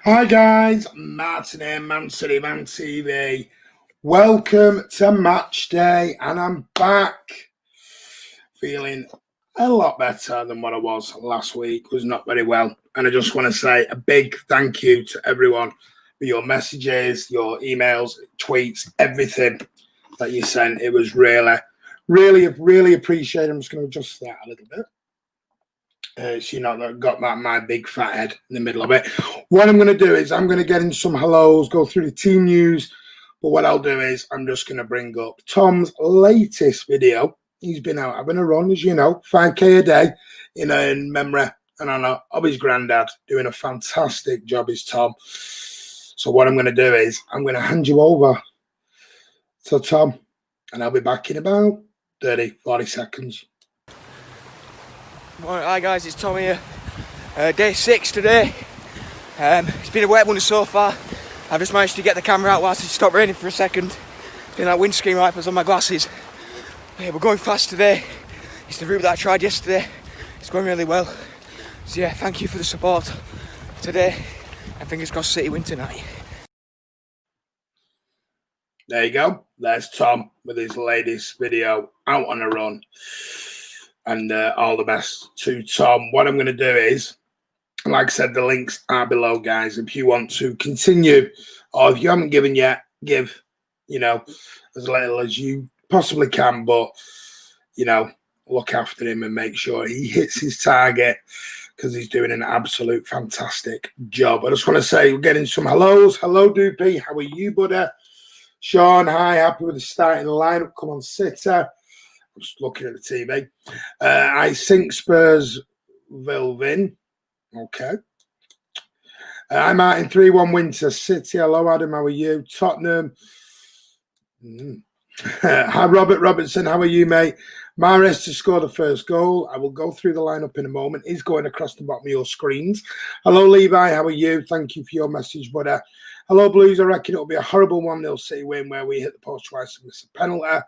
Hi guys, Martin here, Man City Man TV. Welcome to match day, and I'm back feeling a lot better than what I was last week. Was not very well, and I just want to say a big thank you to everyone for your messages, your emails, tweets, everything that you sent. It was really appreciated. I'm just going to adjust that a little bit. So you're not got my big fat head in the middle of it. What I'm going to do is I'm going to get in some hellos, go through the team news. But what I'll do is I'm just going to bring up Tom's latest video. He's been out having a run, as you know, 5K a day, in memory and honor of his granddad, doing a fantastic job, is Tom. So what I'm going to do is I'm going to hand you over to Tom, and I'll be back in about 30-40 seconds. Hi guys, it's Tom here. Day 6 today. It's been a wet one so far. I've just managed to get the camera out whilst it stopped raining for a second. Doing that windscreen wipers on my glasses. But yeah, we're going fast today. It's the route that I tried yesterday. It's going really well. So yeah, thank you for the support today. And fingers crossed City win tonight. There you go. There's Tom with his latest video, out on a run. And all the best to Tom. What I'm going to do is, like I said, the links are below, guys. If you want to continue, or if you haven't given yet, give, as little as you possibly can. But, look after him and make sure he hits his target, because he's doing an absolute fantastic job. I just want to say we're getting some hellos. Hello, Doopy. How are you, buddy? Sean, hi. Happy with the starting lineup. Come on, Sitter. I'm just looking at the TV. I think Spurs will win. Okay. I'm Martin, 3-1 win to City. Hello, Adam. How are you? Tottenham. Hi, Robert Robertson. How are you, mate? Mahrez to score the first goal. I will go through the lineup in a moment. He's going across the bottom of your screens. Hello, Levi. How are you? Thank you for your message, buddy. Hello, Blues. I reckon it'll be a horrible 1-0 City win where we hit the post twice and miss a penalty. I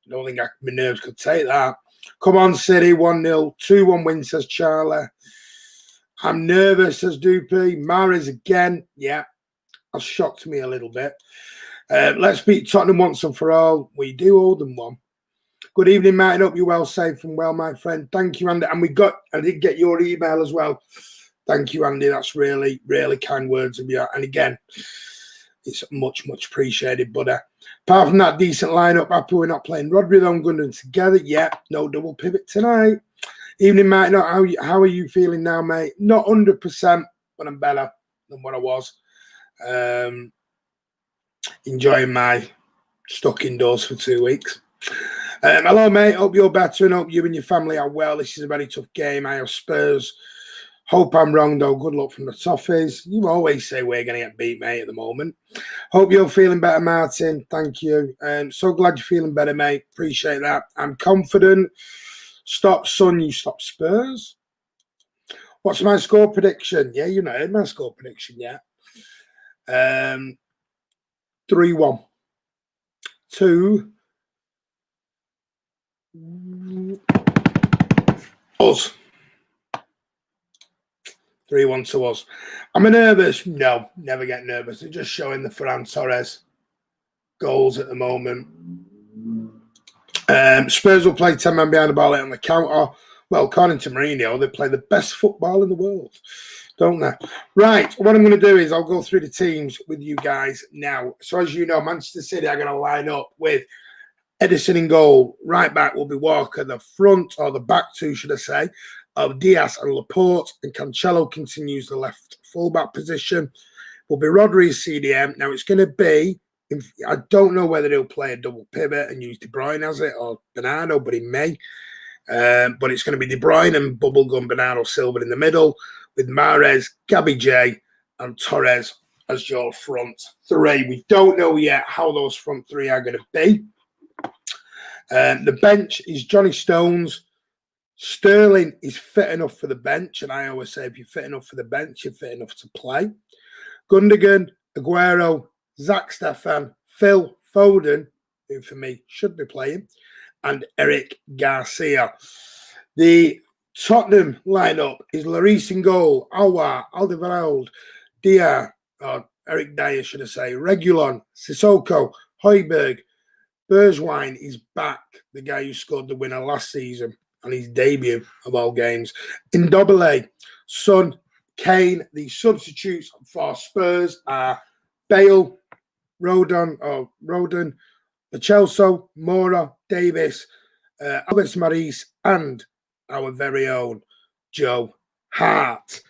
don't think my nerves could take that. Come on, City, 1-0. 2-1 win, says Charlie. I'm nervous, says Doopy. Mahrez again. Yeah, that's shocked me a little bit. Let's beat Tottenham once and for all. We do owe them one. Good evening, Martin. Hope you're well, safe and well, my friend. Thank you, Andy. And I did get your email as well. Thank you, Andy. That's really kind words of you. And again, it's much appreciated, buddy. Apart from that decent lineup, happy we're not playing Rodri though and Gundogan together. Yeah, no double pivot tonight. Evening, Martin. How are you feeling now, mate? Not 100%, but I'm better than what I was. Enjoying my stuck indoors for 2 weeks. Hello, mate. Hope you're better and hope you and your family are well. This is a very tough game. I have Spurs. Hope I'm wrong, though. Good luck from the Toffees. You always say we're going to get beat, mate, at the moment. Hope you're feeling better, Martin. Thank you. So glad you're feeling better, mate. Appreciate that. I'm confident. Stop, son. You stop Spurs. What's my score prediction? Yeah, you know my score prediction yet. 3-1. 2. Us. 3-1 to us. Am I nervous? No, never get nervous. They're just showing the Ferran Torres goals at the moment. Spurs will play 10 men behind the ball on the counter. Well, according to Mourinho, they play the best football in the world, don't they? Right, what I'm going to do is I'll go through the teams with you guys now. So as you know, Manchester City are going to line up with Edison in goal. Right back will be Walker. The front, or the back two, should I say, of Diaz and Laporte, and Cancelo continues the left fullback position. Will be Rodri CDM. Now it's going to be, I don't know whether he'll play a double pivot and use De Bruyne as it, or Bernardo, but he may. But it's going to be De Bruyne and Bubblegum Bernardo Silva in the middle, with Mahrez, Gabby J, and Torres as your front three. We don't know yet how those front three are going to be. The bench is Johnny Stones. Sterling is fit enough for the bench, and I always say if you're fit enough for the bench, you're fit enough to play. Gundogan, Aguero, Zach Stefan, Phil Foden, who for me should be playing, and Eric Garcia. The Tottenham lineup is Lloris in goal, Aouar, Alderweireld, Dia, or Eric Dyer, should I say, Regulon, Sissoko, Højbjerg, Bergwijn is back, the guy who scored the winner last season on his debut of all games. In double A, Son, Kane. The substitutes for Spurs are Bale, Rodon, Lo Celso, Mora, Davis, Alves Maris, and our very own Joe Hart.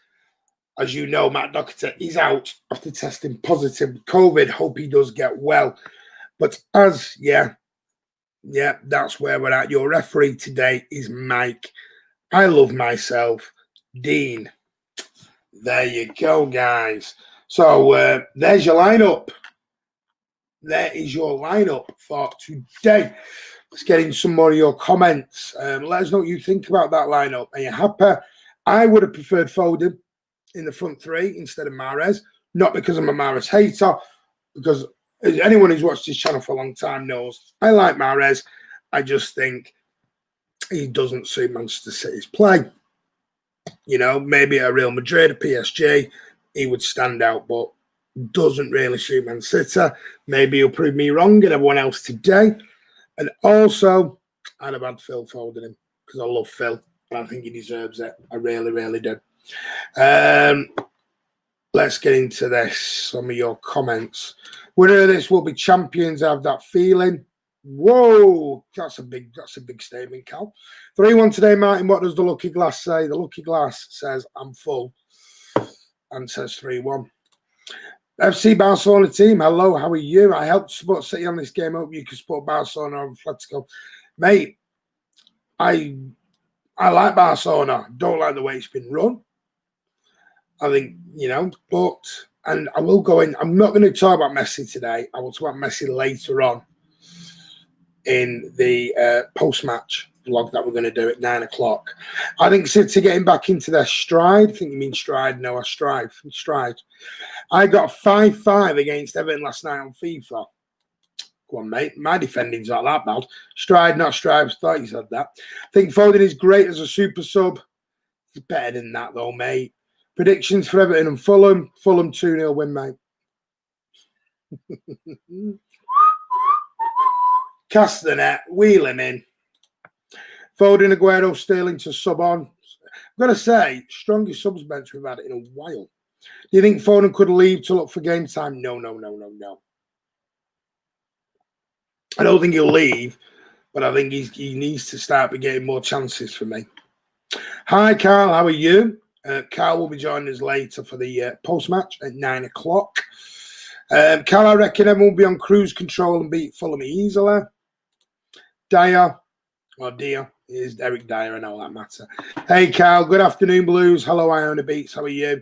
As you know, Matt Doherty is out after testing positive with COVID. Hope he does get well. But that's where we're at. Your referee today is Mike. I love myself, Dean. There you go, guys. So there's your lineup. There is your lineup for today. Let's get in some more of your comments. Let us know what you think about that lineup. Are you happy? I would have preferred Foden in the front three instead of Mahrez. Not because I'm a Mahrez hater, because anyone who's watched this channel for a long time knows I like Mahrez. I just think he doesn't suit Manchester City's play. You know, maybe at Real Madrid, a PSG, he would stand out, but doesn't really suit Man City. Maybe he'll prove me wrong and everyone else today. And also, I'd have had Phil Foden in because I love Phil and I think he deserves it. I really, really do. Let's get into this. Some of your comments. Winner of this will be champions. I have that feeling. Whoa, that's a big statement, Cal. 3-1 today, Martin. What does the lucky glass say? The lucky glass says I'm full and says 3-1. FC Barcelona team, hello, how are you? I helped support City on this game. I hope you can support Barcelona or Atletico. Mate, I like Barcelona. Don't like the way it's been run. I think, you know, and I will go in. I'm not going to talk about Messi today. I will talk about Messi later on in the post-match vlog that we're going to do at 9 o'clock. I think City getting back into their stride. I think you mean stride. No, I strive. Stride. I got 5-5 against Everton last night on FIFA. Go on, mate. My defending's not that bad. Stride, not strive. Thought you said that. I think Foden is great as a super sub. He's better than that, though, mate. Predictions for Everton and Fulham. Fulham 2-0 win, mate. Cast the net. Wheel him in. Foden, Aguero, Sterling to sub on. I've got to say, strongest subs bench we've had in a while. Do you think Foden could leave to look for game time? No. I don't think he'll leave, but I think he needs to start getting more chances for me. Hi, Carl. How are you? Carl will be joining us later for the post-match at 9 o'clock. Carl, I reckon everyone will be on cruise control and beat Fulham easily. Dyer, it is Eric Dyer, I know that matter. Hey, Carl, good afternoon, Blues. Hello, Iona Beats, how are you?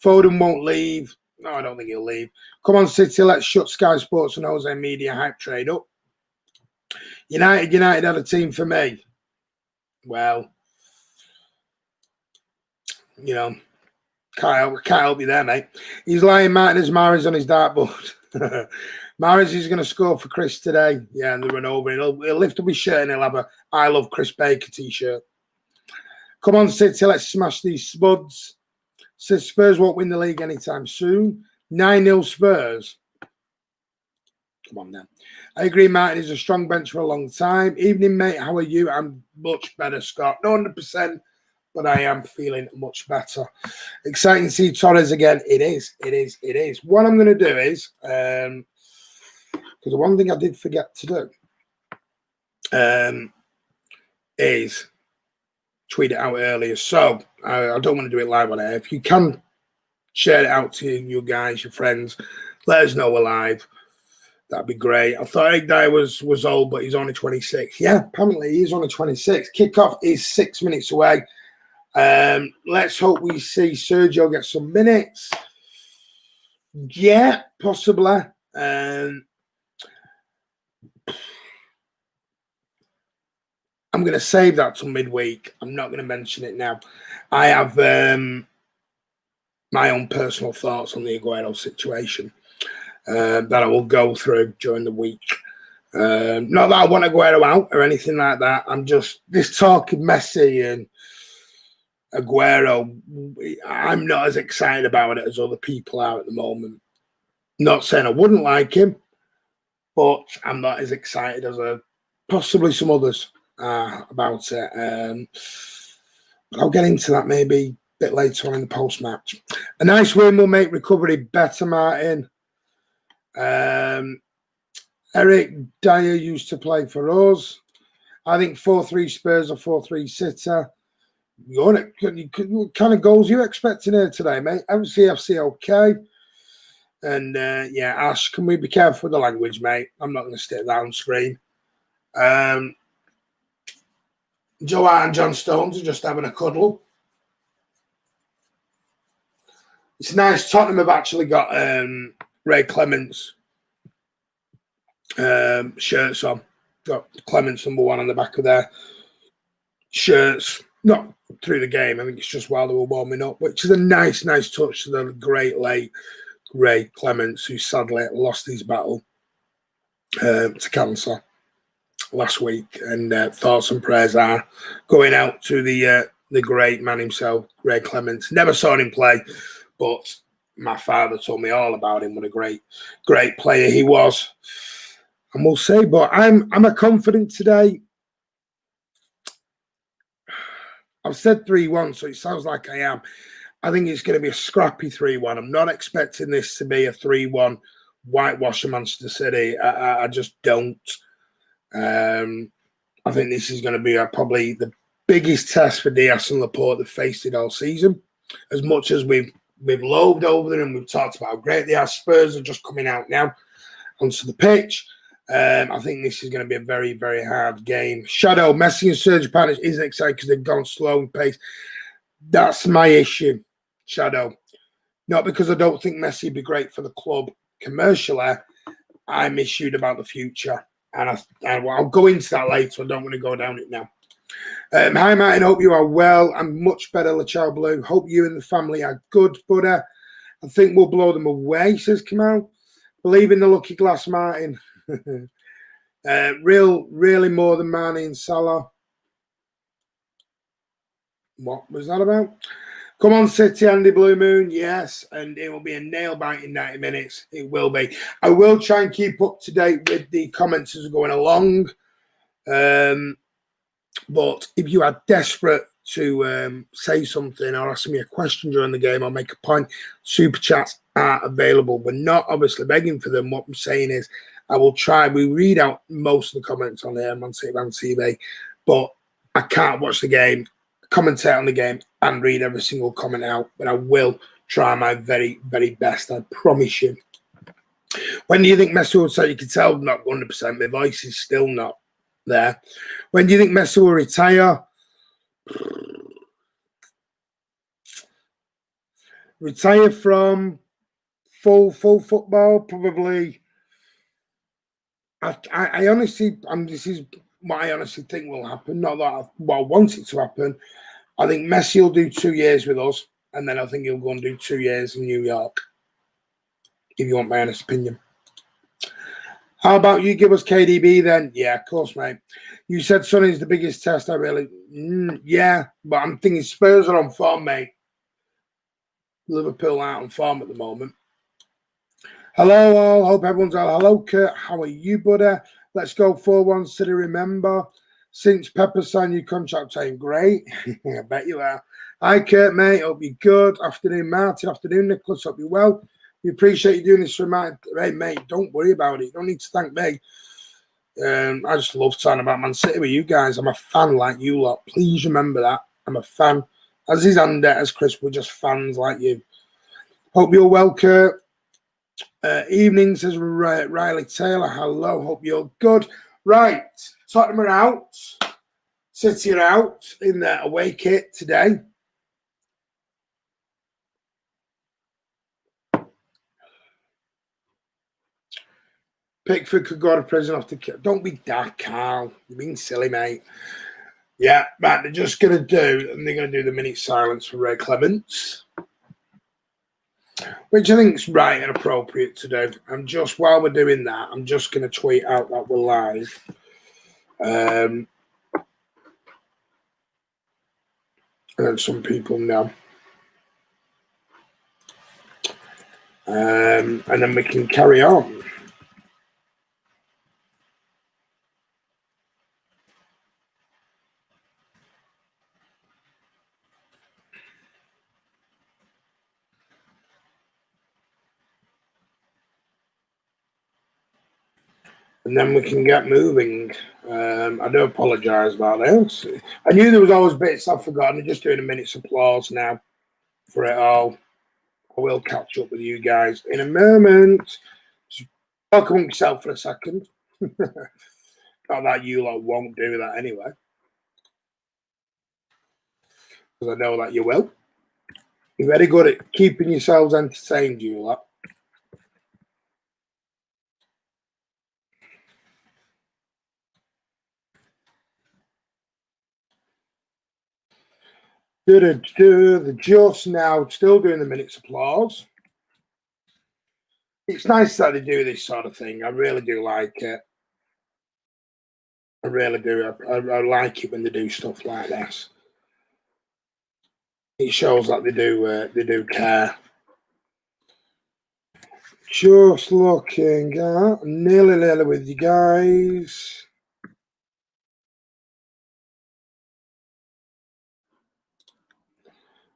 Foden won't leave. No, I don't think he'll leave. Come on, City, let's shut Sky Sports and Jose Media hype trade up. United had a team for me. Well, you know, can't help you there, mate. He's lying, Martin, as Mahrez on his dartboard. Mahrez is going to score for Chris today. Yeah, and they run over. He'll lift up his shirt and he'll have a I Love Chris Baker t-shirt. Come on, City, let's smash these spuds. Says Spurs won't win the league anytime soon. 9-0 Spurs. Come on, then. I agree, Martin is a strong bench for a long time. Evening, mate. How are you? I'm much better, Scott. Not 100%, but I am feeling much better. Exciting to see Torres again. It is. What I'm going to do is, because the one thing I did forget to do is tweet it out earlier. So I don't want to do it live on air. If you can share it out to you guys, your friends, let us know we're live. That'd be great. I thought Eric Dyer was old, but he's only 26. Yeah, apparently he's only 26. Kickoff is 6 minutes away. Let's hope we see Sergio get some minutes. Yeah, possibly. I'm going to save that till midweek. I'm not going to mention it now. I have my own personal thoughts on the Aguero situation that I will go through during the week. Not that I want Aguero out or anything like that. I'm just this talk of Messi and Aguero, I'm not as excited about it as other people are at the moment. Not saying I wouldn't like him, but I'm not as excited as possibly some others about it. But I'll get into that maybe a bit later on in the post-match. A nice win will make recovery better, Martin. Eric Dyer used to play for us. I think 4-3 Spurs or 4-3 City. What kind of goals you expecting here today, mate? MCFC okay. And yeah, Ash, can we be careful with the language, mate? I'm not going to stick that on screen. Joe Hart and John Stones are just having a cuddle. It's nice. Tottenham have actually got Ray Clements shirts on. Got Clements #1 on the back of their shirts. Not through the game. I think it's just while they were warming up, which is a nice touch to the great late Ray Clements, who sadly lost his battle to cancer last week. And thoughts and prayers are going out to the great man himself, Ray Clements. Never saw him play, but my father told me all about him. What a great player he was. And we'll see. But I'm a confident today. I've said 3-1, so it sounds like I am. I think it's going to be a scrappy 3-1. I'm not expecting this to be a 3-1 whitewash of Manchester City. I just don't. I think this is going to be probably the biggest test for Diaz and Laporte they've faced it all season. As much as we've loathed over them and we've talked about how great they are, Spurs are just coming out now onto the pitch. I think this is going to be a very, very hard game. Shadow, Messi and Sergio Panic isn't exciting because they've gone slow in pace. That's my issue, Shadow. Not because I don't think Messi would be great for the club commercially. I'm issued about the future. And I'll go into that later. I don't want to go down it now. Hi, Martin. Hope you are well. I'm much better, LaChao Blue. Hope you and the family are good, buddy. I think we'll blow them away, says Kamal. Believe in the lucky glass, Martin. Really more than Mane and Salah. What was that about? Come on, City, Andy Blue Moon. Yes, and it will be a nail-biting 90 minutes. It will be. I will try and keep up to date with the comments as we're going along. But if you are desperate to say something or ask me a question during the game or make a point, super chats are available. We're not obviously begging for them. What I'm saying is I will try. We read out most of the comments on there, Man City Fan TV, but I can't watch the game, commentate on the game, and read every single comment out. But I will try my very, very best. I promise you. When do you think Messi will say? You can tell not 100%. My voice is still not there. When do you think Messi will retire? Retire from full football? Probably. I honestly, this is what I honestly think will happen. Not that I want it to happen. I think Messi will do 2 years with us, and then I think he'll go and do 2 years in New York. If you want my honest opinion. How about you give us KDB then? Yeah, of course, mate. You said Sonny's the biggest test. Yeah, but I'm thinking Spurs are on form, mate. Liverpool aren't on form at the moment. Hello, all. Hope everyone's well. Hello, Kurt. How are you, buddy? Let's go 4-1 City. Remember, since Pepper signed your contract, time great. I bet you are. Hi, Kurt, mate. Hope you're good. Afternoon, Martin. Afternoon, Nicholas. Hope you're well. We appreciate you doing this for Martin. Hey, mate, don't worry about it. You don't need to thank me. I just love talking about Man City with you guys. I'm a fan like you lot. Please remember that. I'm a fan. As is Andy, as Chris, we're just fans like you. Hope you're well, Kurt. Evening, says Riley Taylor. Hello, hope you're good. Right, Tottenham are out. City are out in their away kit today. Pickford could go to prison after. Don't be that, Carl. You're being silly, mate. Yeah, right, they're just going to do, and they're going to do the minute silence for Ray Clements, which I think is right and appropriate to do. And just while we're doing that, I'm just going to tweet out that we're live. And some people know. And then we can carry on. And then we can get moving. I do apologise about this. I knew there was always bits I've forgotten. I'm just doing a minute's applause now for it all. I will catch up with you guys in a moment. Just welcome yourself for a second. Not that you lot won't do that anyway, because I know that you will. You're very good at keeping yourselves entertained, you lot. The just now still doing the minute's applause. It's nice that they do this sort of thing. I really do like it. I really do. I like it when they do stuff like this. It shows that they do care. Just looking at nearly with you guys.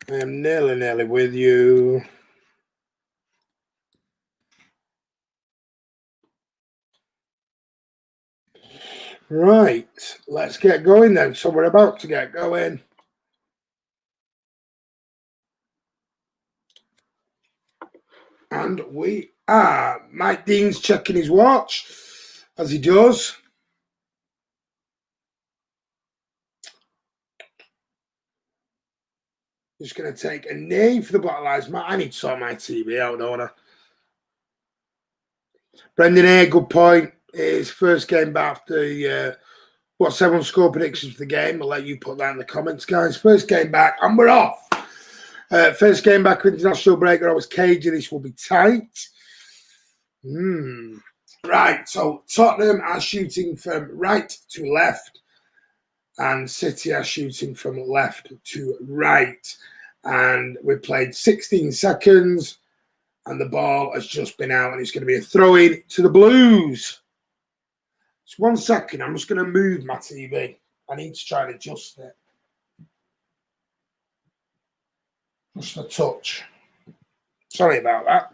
I am nearly with you. Right, let's get going then. So we're about to get going. And we are. Mike Dean's checking his watch, as he does. Just going to take a name for the Black Lives Matter. I need to sort my TV out, don't I? Brendan A, good point. His first game back after what's everyone's score predictions for the game? I'll let you put that in the comments, guys. First game back, and we're off. First game back with international break. I was cagey. This will be tight. Right, so Tottenham are shooting from right to left, and City are shooting from left to right. And we played 16 seconds, and the ball has just been out, and it's going to be a throw-in to the Blues. Just 1 second. I'm just going to move my TV. I need to try and adjust it. Just a touch. Sorry about that.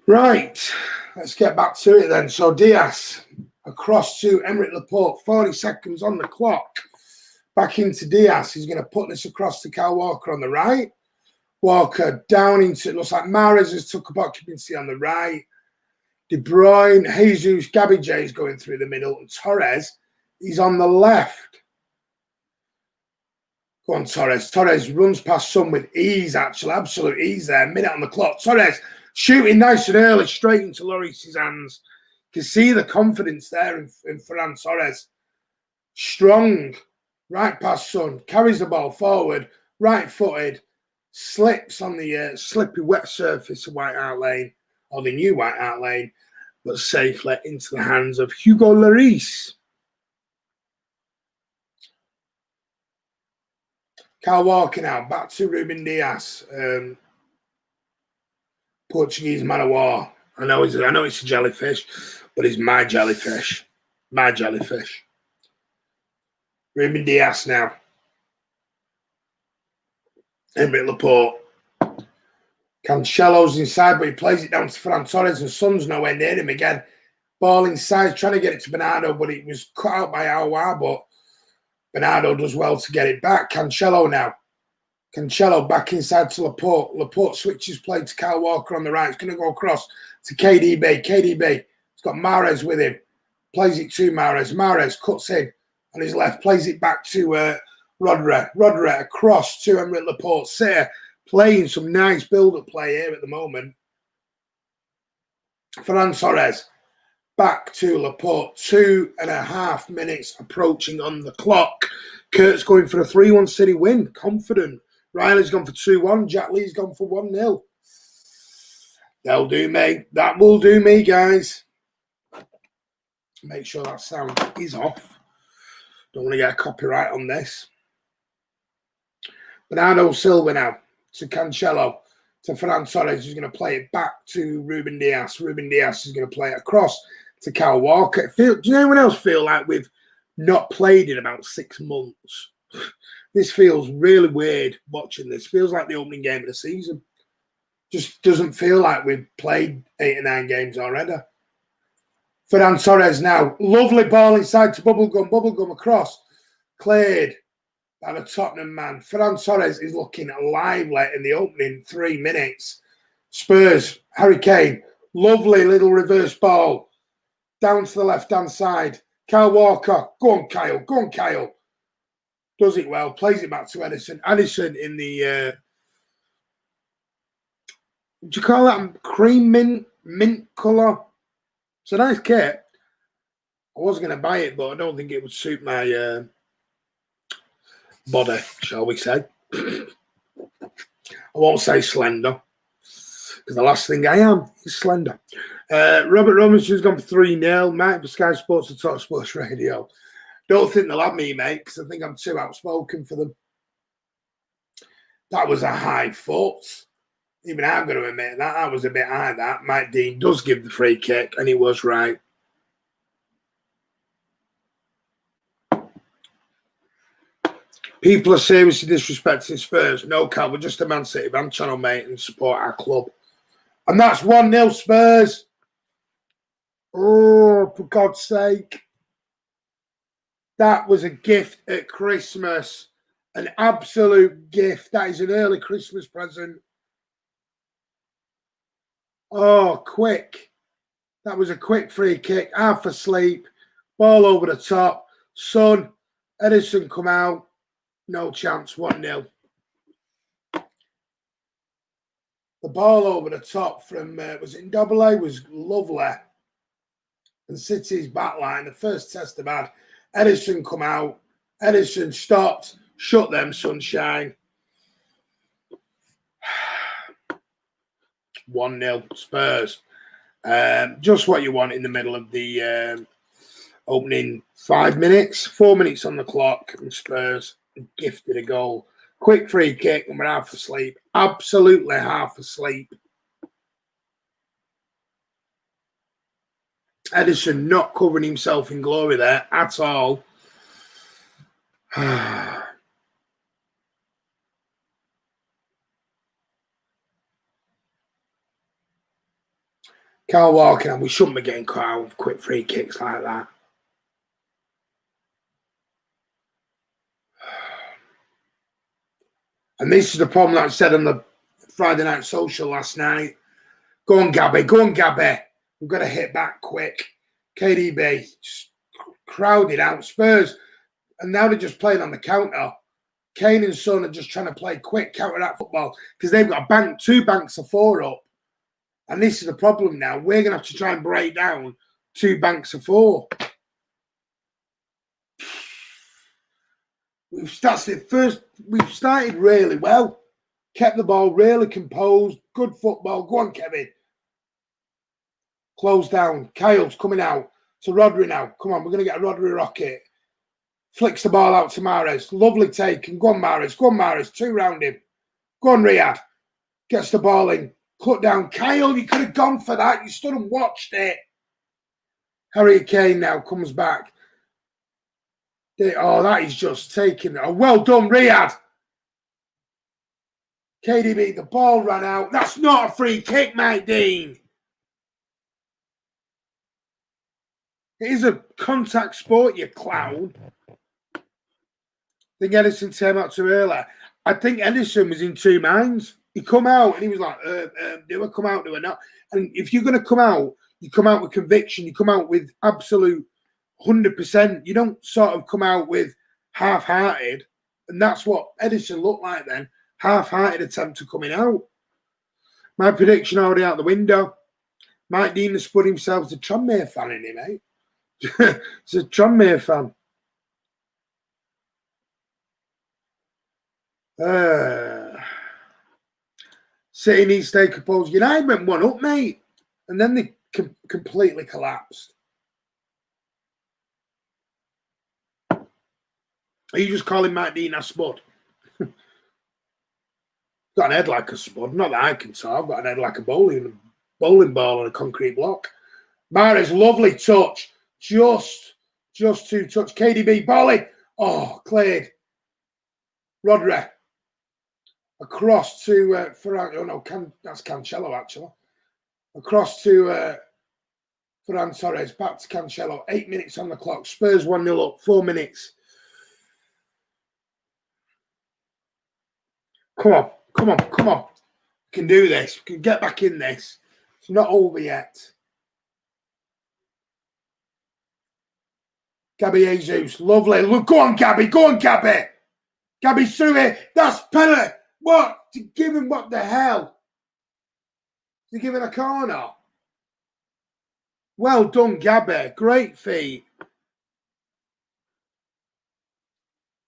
Right. Let's get back to it then. So Diaz across to Emerick Laporte. 40 seconds on the clock. Back into Diaz. He's going to put this across to Kyle Walker on the right. Walker down into, it looks like Mahrez has took up occupancy on the right. De Bruyne, Jesus, Gabby J is going through the middle, and Torres, he's on the left. Go on, Torres. Torres runs past some with ease, actually. Absolute ease there. Minute on the clock. Torres shooting nice and early, straight into Lloris's hands. You can see the confidence there in Ferran Torres. Strong. Right past Son. Carries the ball forward. Right-footed. Slips on the slippy wet surface of White Hart Lane, or the new White Hart Lane, but safely into the hands of Hugo Lloris. Kyle Walker now, back to Ruben Diaz. Portuguese man of war. I know it's a jellyfish, but it's my jellyfish. My jellyfish. Ruben Diaz now. Emerick Laporte. Cancelo's inside, but he plays it down to Ferran Torres, and Son's nowhere near him again. Ball inside, trying to get it to Bernardo, but it was cut out by Aouar, but Bernardo does well to get it back. Cancelo now. Cancelo back inside to Laporte. Laporte switches play to Kyle Walker on the right. It's going to go across to KDB. KDB. He's got Mahrez with him. Plays it to Mahrez. Mahrez cuts in on his left. Plays it back to Rodri. Rodri across to Emerick Laporte. City playing some nice build-up play here at the moment. Ferran Torres back to Laporte. 2.5 minutes approaching on the clock. Kurt's going for a 3-1 City win. Confident. Riley's gone for 2-1. Jack Lee's gone for 1-0. That'll do me. That will do me, guys. Make sure that sound is off. Don't want to get a copyright on this. Bernardo Silva now to Cancelo to Ferran Torres, who's going to play it back to Ruben Dias. Ruben Dias is going to play it across to Kyle Walker. Do you know anyone else feel like we've not played in about 6 months? This feels really weird watching this. Feels like the opening game of the season. Just doesn't feel like we've played 8 or 9 games already. Ferran Torres now. Lovely ball inside to Bubblegum across. Cleared by the Tottenham man. Ferran Torres is looking lively in the opening 3 minutes. Spurs, Harry Kane. Lovely little reverse ball. Down to the left-hand side. Kyle Walker. Go on, Kyle. Go on, Kyle. Does it well. Plays it back to Edison. Edison in the... do you call that cream mint colour? It's a nice kit. I was going to buy it, but I don't think it would suit my body, shall we say. I won't say slender, because the last thing I am is slender. Robert Robinson's gone for 3-0. Mike for Sky Sports and Talk Sports Radio. Don't think they'll have me, mate, because I think I'm too outspoken for them. That was a high foot. Even I'm going to admit that was a bit high. That Mike Dean does give the free kick, and he was right. People are seriously disrespecting Spurs. No, Cal, we're just a Man City fan channel, mate, and support our club. And that's 1-0 Spurs. Oh, for God's sake. That was a gift at Christmas. An absolute gift. That is an early Christmas present. Oh, quick. That was a quick free kick. Half asleep. Ball over the top. Son. Edison come out. No chance. 1-0. The ball over the top from, was it Ndobele? Was lovely. And City's back line, the first test they've had. Edison come out. Edison stopped. Shut them, sunshine. 1-0 Spurs. Just what you want in the middle of the opening 5 minutes. 4 minutes on the clock. And Spurs gifted a goal. Quick free kick and we're half asleep. Absolutely half asleep. Edison not covering himself in glory there at all. Kyle Walker, and we shouldn't be getting caught out with quick free kicks like that. And this is the problem that I said on the Friday Night Social last night. Go on, Gabby. Go on, Gabby. We've got to hit back quick. KDB crowded out. Spurs, and now they're just playing on the counter. Kane and Son are just trying to play quick counter-attack football because they've got two banks of 4 up. And this is the problem now. We're going to have to try and break down 2 banks of 4. We've started really well. Kept the ball really composed. Good football. Go on, Kevin. Close down. Kyle's coming out to Rodri now. Come on, we're going to get a Rodri rocket. Flicks the ball out to Mahrez. Lovely take. And go on, Mahrez. Go on, Mahrez. 2 round him. Go on, Riyad. Gets the ball in. Cut down. Kyle, you could have gone for that. You stood and watched it. Harry Kane now comes back. Oh, that is just taking. Oh, well done, Riyad. KDB, the ball ran out. That's not a free kick, Mike Dean. It is a contact sport, you clown. I think Edison came out too early. I think Edison was in 2 minds. He come out and he was like, do I come out, do I not? And if you're going to come out, you come out with conviction. You come out with absolute 100%. You don't sort of come out with half-hearted. And that's what Edison looked like then. Half-hearted attempt to coming out. My prediction already out the window. Mike Dean has put himself as a Tranmere fan in him, mate. He's a Tranmere fan. City needs to stay composed. United went 1 up, mate. And then they completely collapsed. Are you just calling Mike Dean a spud? Got an head like a spud. Not that I can tell. I've got an head like a bowling ball on a concrete block. Mahrez, lovely touch. Just two touch. KDB, volley. Oh, cleared. Rodri. Across to Ferran. Oh, no, that's Cancelo, actually. Across to Ferran Torres. Back to Cancelo. 8 minutes on the clock. Spurs 1-0 up. 4 minutes. Come on. Come on. Come on. We can do this. We can get back in this. It's not over yet. Gabby Jesus. Lovely. Look, go on, Gabby. Go on, Gabby. Gabby's through it. That's penalty. What? To give him what the hell? To give him a corner. Well done, Gabby. Great feat.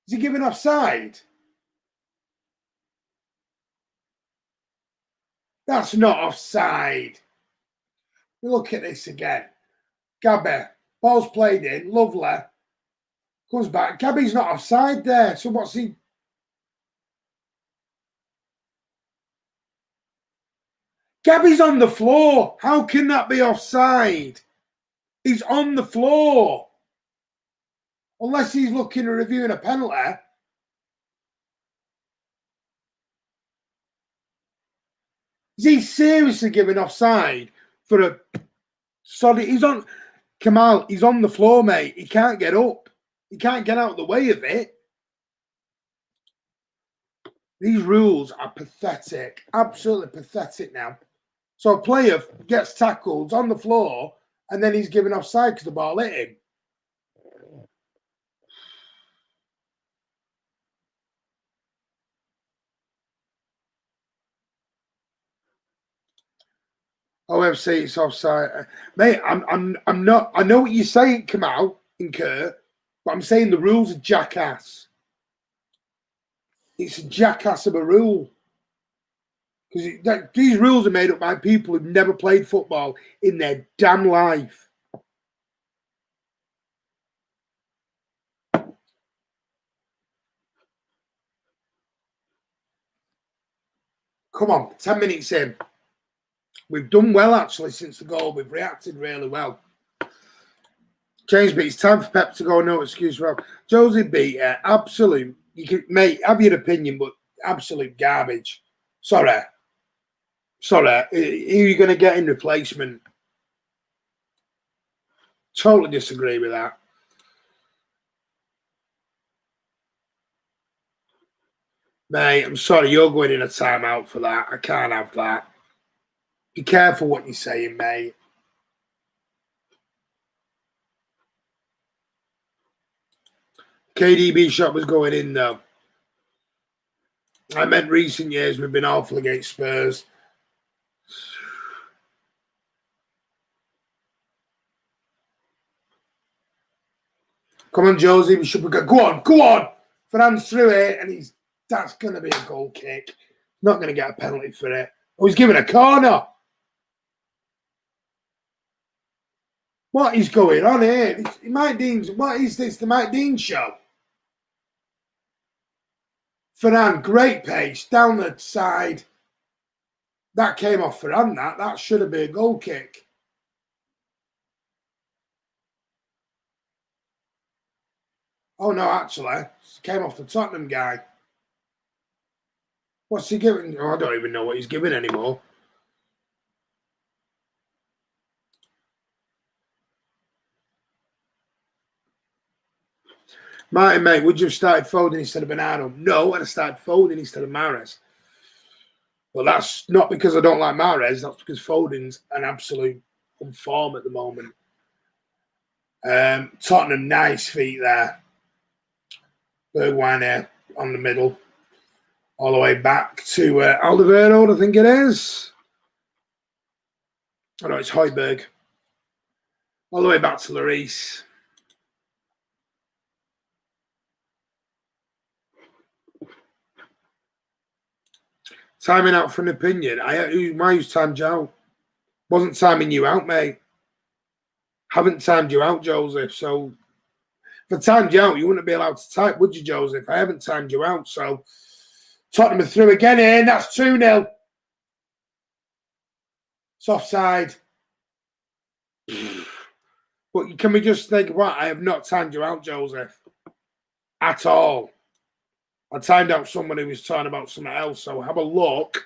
Is he giving offside? That's not offside. Look at this again. Gabby. Ball's played in. Lovely. Comes back. Gabby's not offside there. So what's he? Gabby's on the floor. How can that be offside? He's on the floor. Unless he's looking at reviewing a penalty. Is he seriously giving offside for a... Sorry, he's on... Kamal, he's on the floor, mate. He can't get up. He can't get out of the way of it. These rules are pathetic. Absolutely pathetic now. So a player gets tackled on the floor and then he's given offside because the ball hit him. OFC, it's offside. Mate, I'm not... I know what you're saying, Kamal and Kurt, but I'm saying the rules are jackass. It's a jackass of a rule. Because these rules are made up by people who've never played football in their damn life. Come on, 10 minutes in. We've done well, actually, since the goal. We've reacted really well. James B, it's time for Pep to go. No excuse, Rob. Josie B, absolute. You can, mate, have your opinion, but absolute garbage. Sorry. Who are you going to get in replacement? Totally disagree with that. Mate, I'm sorry, you're going in a timeout for that. I can't have that. Be careful what you're saying, mate. KDB shot was going in, though. I meant recent years we've been awful against Spurs. Come on, Josie, we should be good. Go on. Ferran's through it, and that's going to be a goal kick. Not going to get a penalty for it. Oh, he's giving a corner. What is going on here? Mike Dean's, what is this? The Mike Dean show? Ferran, great pace, down the side. That came off Ferran, that should have been a goal kick. Oh, no, actually. It came off the Tottenham guy. What's he giving? Oh, I don't even know what he's giving anymore. Martin, mate, would you have started Foden instead of Bernardo? No, I'd have started Foden instead of Mahrez. Well, that's not because I don't like Mahrez. That's because Foden's an absolute on form at the moment. Tottenham, nice feet there. Bergwijn on the middle. All the way back to Alderweireld, I think it is. Oh, no, it's Højbjerg. All the way back to Lloris. Timing out for an opinion. Why you timed you out? Wasn't timing you out, mate. Haven't timed you out, Joseph. So if I timed you out, you wouldn't be allowed to type, would you, Joseph? I haven't timed you out, so Tottenham are through again here, and that's 2-0. It's offside. But can we just think, what? I have not timed you out, Joseph. At all. I timed out someone who was talking about something else, so have a look.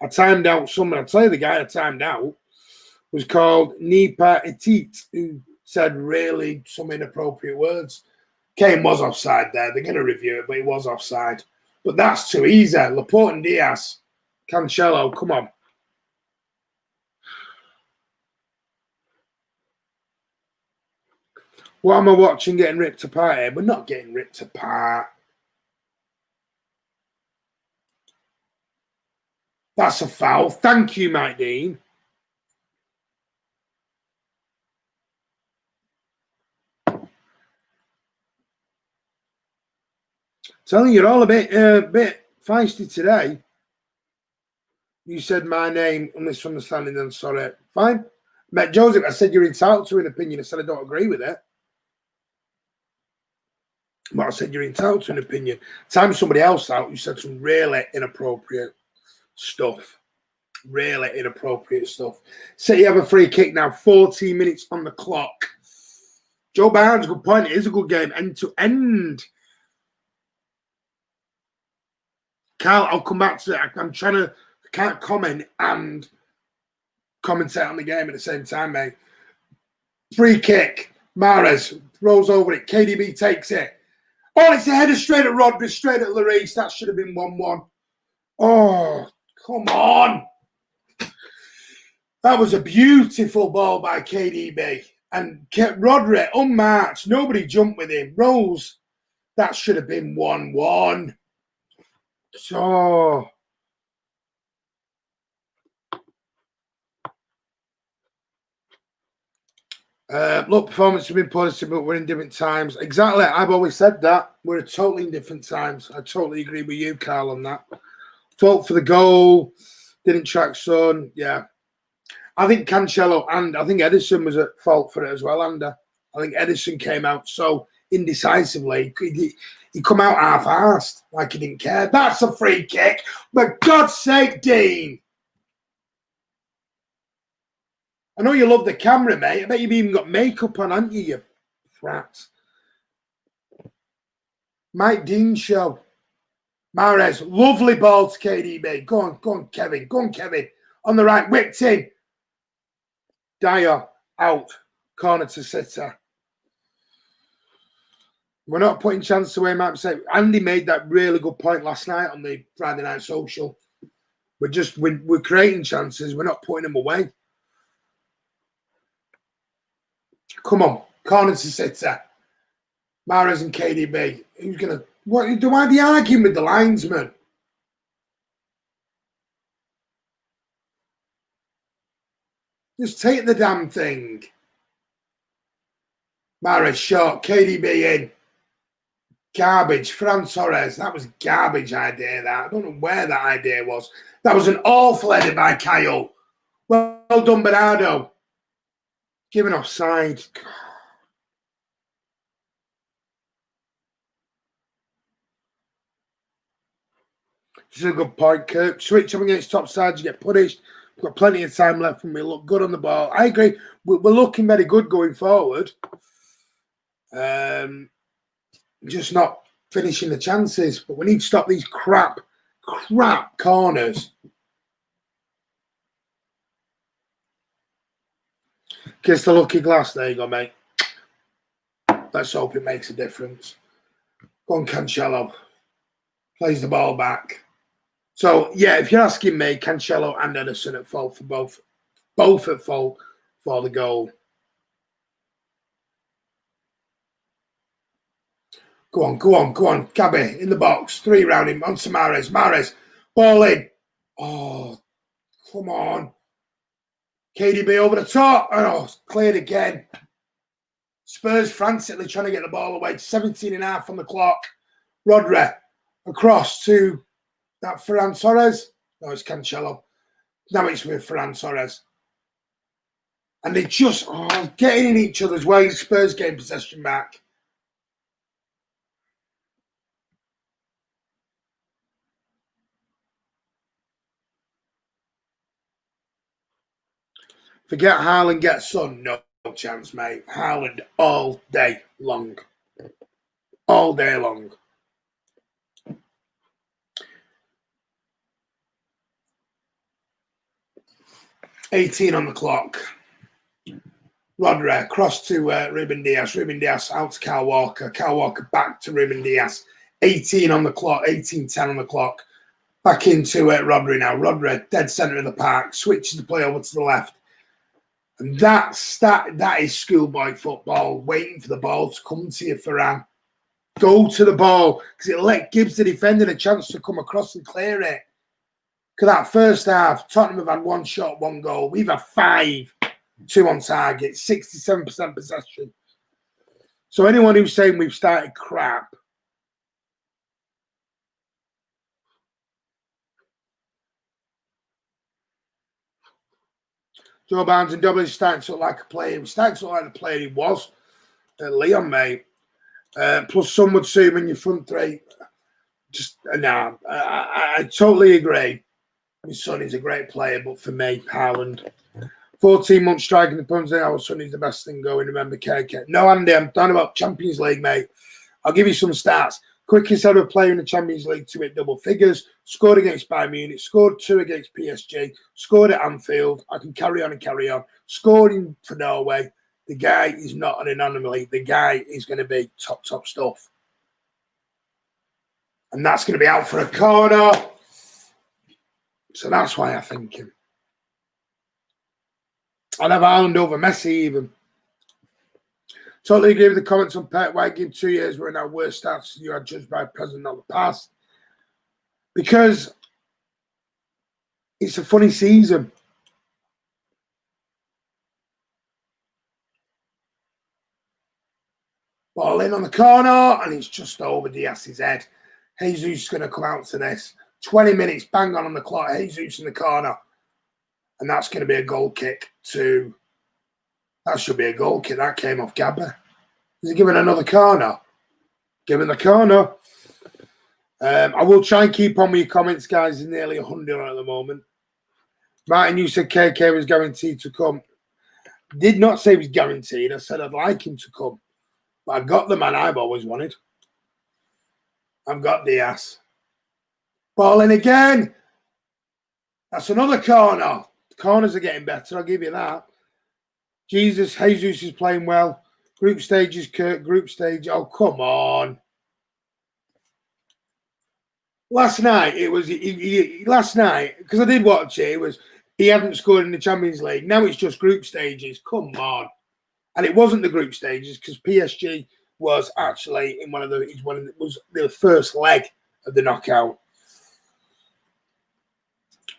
I timed out someone. I'll tell you the guy I timed out was called Nipa Etit, who said really some inappropriate words. Kane was offside there. They're going to review it, but he was offside. But that's too easy. Laporte and Diaz. Cancelo, come on. What am I watching getting ripped apart here? We're not getting ripped apart. That's a foul. Thank you, Mike Dean. Telling you, you're all a bit feisty today. You said my name, misunderstanding, then sorry. Fine. Met Joseph, I said you're entitled to an opinion. I said I don't agree with it. But I said you're entitled to an opinion. Time somebody else out, you said some really inappropriate stuff. Really inappropriate stuff. City have a free kick now, 14 minutes on the clock. Joe Barnes, good point. It is a good game, end to end. Carl, I'll come back to that. I'm trying to, I can't comment and commentate on the game at the same time, mate. Free kick. Mahrez rolls over it. KDB takes it. Oh, it's a header straight at Rodri, straight at Lloris. That should have been 1-1. Oh, come on. That was a beautiful ball by KDB. And Rodri, unmarked. Nobody jumped with him. Rolls. That should have been 1-1. So... look, performance has been positive, but we're in different times. Exactly. I've always said that. We're totally in different times. I totally agree with you, Carl, on that. Fault for the goal. Didn't track Son. Yeah. I think Cancelo and I think Edison was at fault for it as well, Ander. I think Edison came out so indecisively. He come out half-arsed, like he didn't care. That's a free kick. For God's sake, Dean. I know you love the camera, mate. I bet you've even got makeup on, haven't you, you prat? Mike Dean show. Mahrez, lovely ball to KDB. Go on, Kevin. Go on, Kevin. On the right, whipped in. Dyer, out. Corner to Sitter. We're not putting chances away, Mike. Andy made that really good point last night on the Friday Night Social. We're creating chances. We're not putting them away. Come on, corner to Sitter. Mahrez and KDB. Who's going to... Why are they arguing with the linesman? Just take the damn thing. Mahrez short, KDB in. Garbage. Fran Torres. That was a garbage idea, that. I don't know where that idea was. That was an awful header by Kyle. Well done, Bernardo. Given offside. This is a good point, Kirk. Switch up against top sides, you get punished. We've got plenty of time left and we look good on the ball. I agree. We're looking very good going forward. Just not finishing the chances. But we need to stop these crap corners. Kiss the lucky glass. There you go, mate. Let's hope it makes a difference. Go on, Cancelo. Plays the ball back. So, yeah, if you're asking me, Cancelo and Edison at fault for both at fault for the goal. Go on. Gabby in the box. 3 round him. On to Mahrez. Mahrez. Ball in. Oh, come on. KDB over the top. Oh, cleared again. Spurs frantically trying to get the ball away. 17.5 on the clock. Rodri across to that Ferran Torres. No, it's Cancelo. Now it's with Ferran Torres. And they just getting in each other's way. Spurs getting possession back. Forget Haaland gets Son. No chance, mate. Haaland all day long. All day long. $18 on the clock. Rodri cross to Ruben Diaz. Ruben Diaz out to Kyle Walker. Kyle Walker back to Ruben Diaz. 18 on the clock. 18-10 on the clock. Back into Rodri now. Rodri, dead centre of the park. Switches the play over to the left. And that is schoolboy football. Waiting for the ball to come to you, Ferran. Go to the ball. Because it gives the defender a chance to come across and clear it. Because that first half, Tottenham have had 1 shot, 1 goal. We've had 5. 2 on target, 67% possession. So anyone who's saying we've started crap, Joe Barnes and Dublin starting to look like a player. He starting to look like the player he was at Leon, mate. Plus, some would say him in your front three. Just nah, I totally agree. My son is a great player, but for me, Haaland. 14 months striking the punch, our son is the best thing going. Remember, KK. No, Andy, I'm talking about Champions League, mate. I'll give you some stats. Quickest ever player in the Champions League to hit double figures. Scored against Bayern Munich. Scored 2 against PSG. Scored at Anfield. I can carry on and carry on. Scoring for Norway. The guy is not an anomaly. The guy is going to be top stuff. And that's going to be out for a corner. So that's why I think him. I'd have Haaland over Messi even. Totally agree with the comments on Pep. Why give 2 years were in our worst stats you are judged by present, not the past? Because it's a funny season. Ball in on the corner, and it's just over Diaz's head. Jesus is going to come out to this. 20 minutes, bang on the clock. Jesus in the corner. And that's going to be a goal kick to... That should be a goal kick. That came off Gabba. Is he giving another corner? Giving the corner. I will try and keep on with your comments, guys. There's nearly 100 at the moment. Martin, you said KK was guaranteed to come. Did not say he was guaranteed. I said I'd like him to come. But I got the man I've always wanted. I've got Diaz. Ball in again. That's another corner. The corners are getting better, I'll give you that. Jesus is playing well. Group stage is Kurt. Group stage. Oh, come on. Last night, it was... last night, because I did watch it, it was... He hadn't scored in the Champions League. Now it's just group stages. Come on. And it wasn't the group stages because PSG was actually in one of the... It was the first leg of the knockout.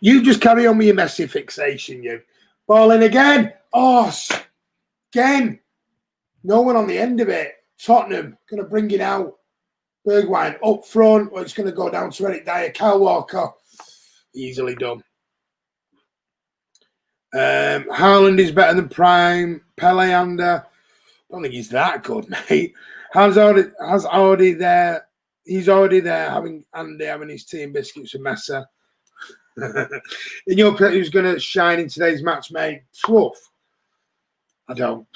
You just carry on with your Messi fixation, you. Ball in again. Oh, again. No one on the end of it. Tottenham going to bring it out. Bergwijn up front. Well, it's going to go down to Eric Dyer. Kyle Walker. Easily done. Haaland is better than Prime. Pele under. I don't think he's that good, mate. He's already there having Andy having his tea and biscuits with Messi. In your opinion, who's going to shine in today's match, mate? Fluff. I don't.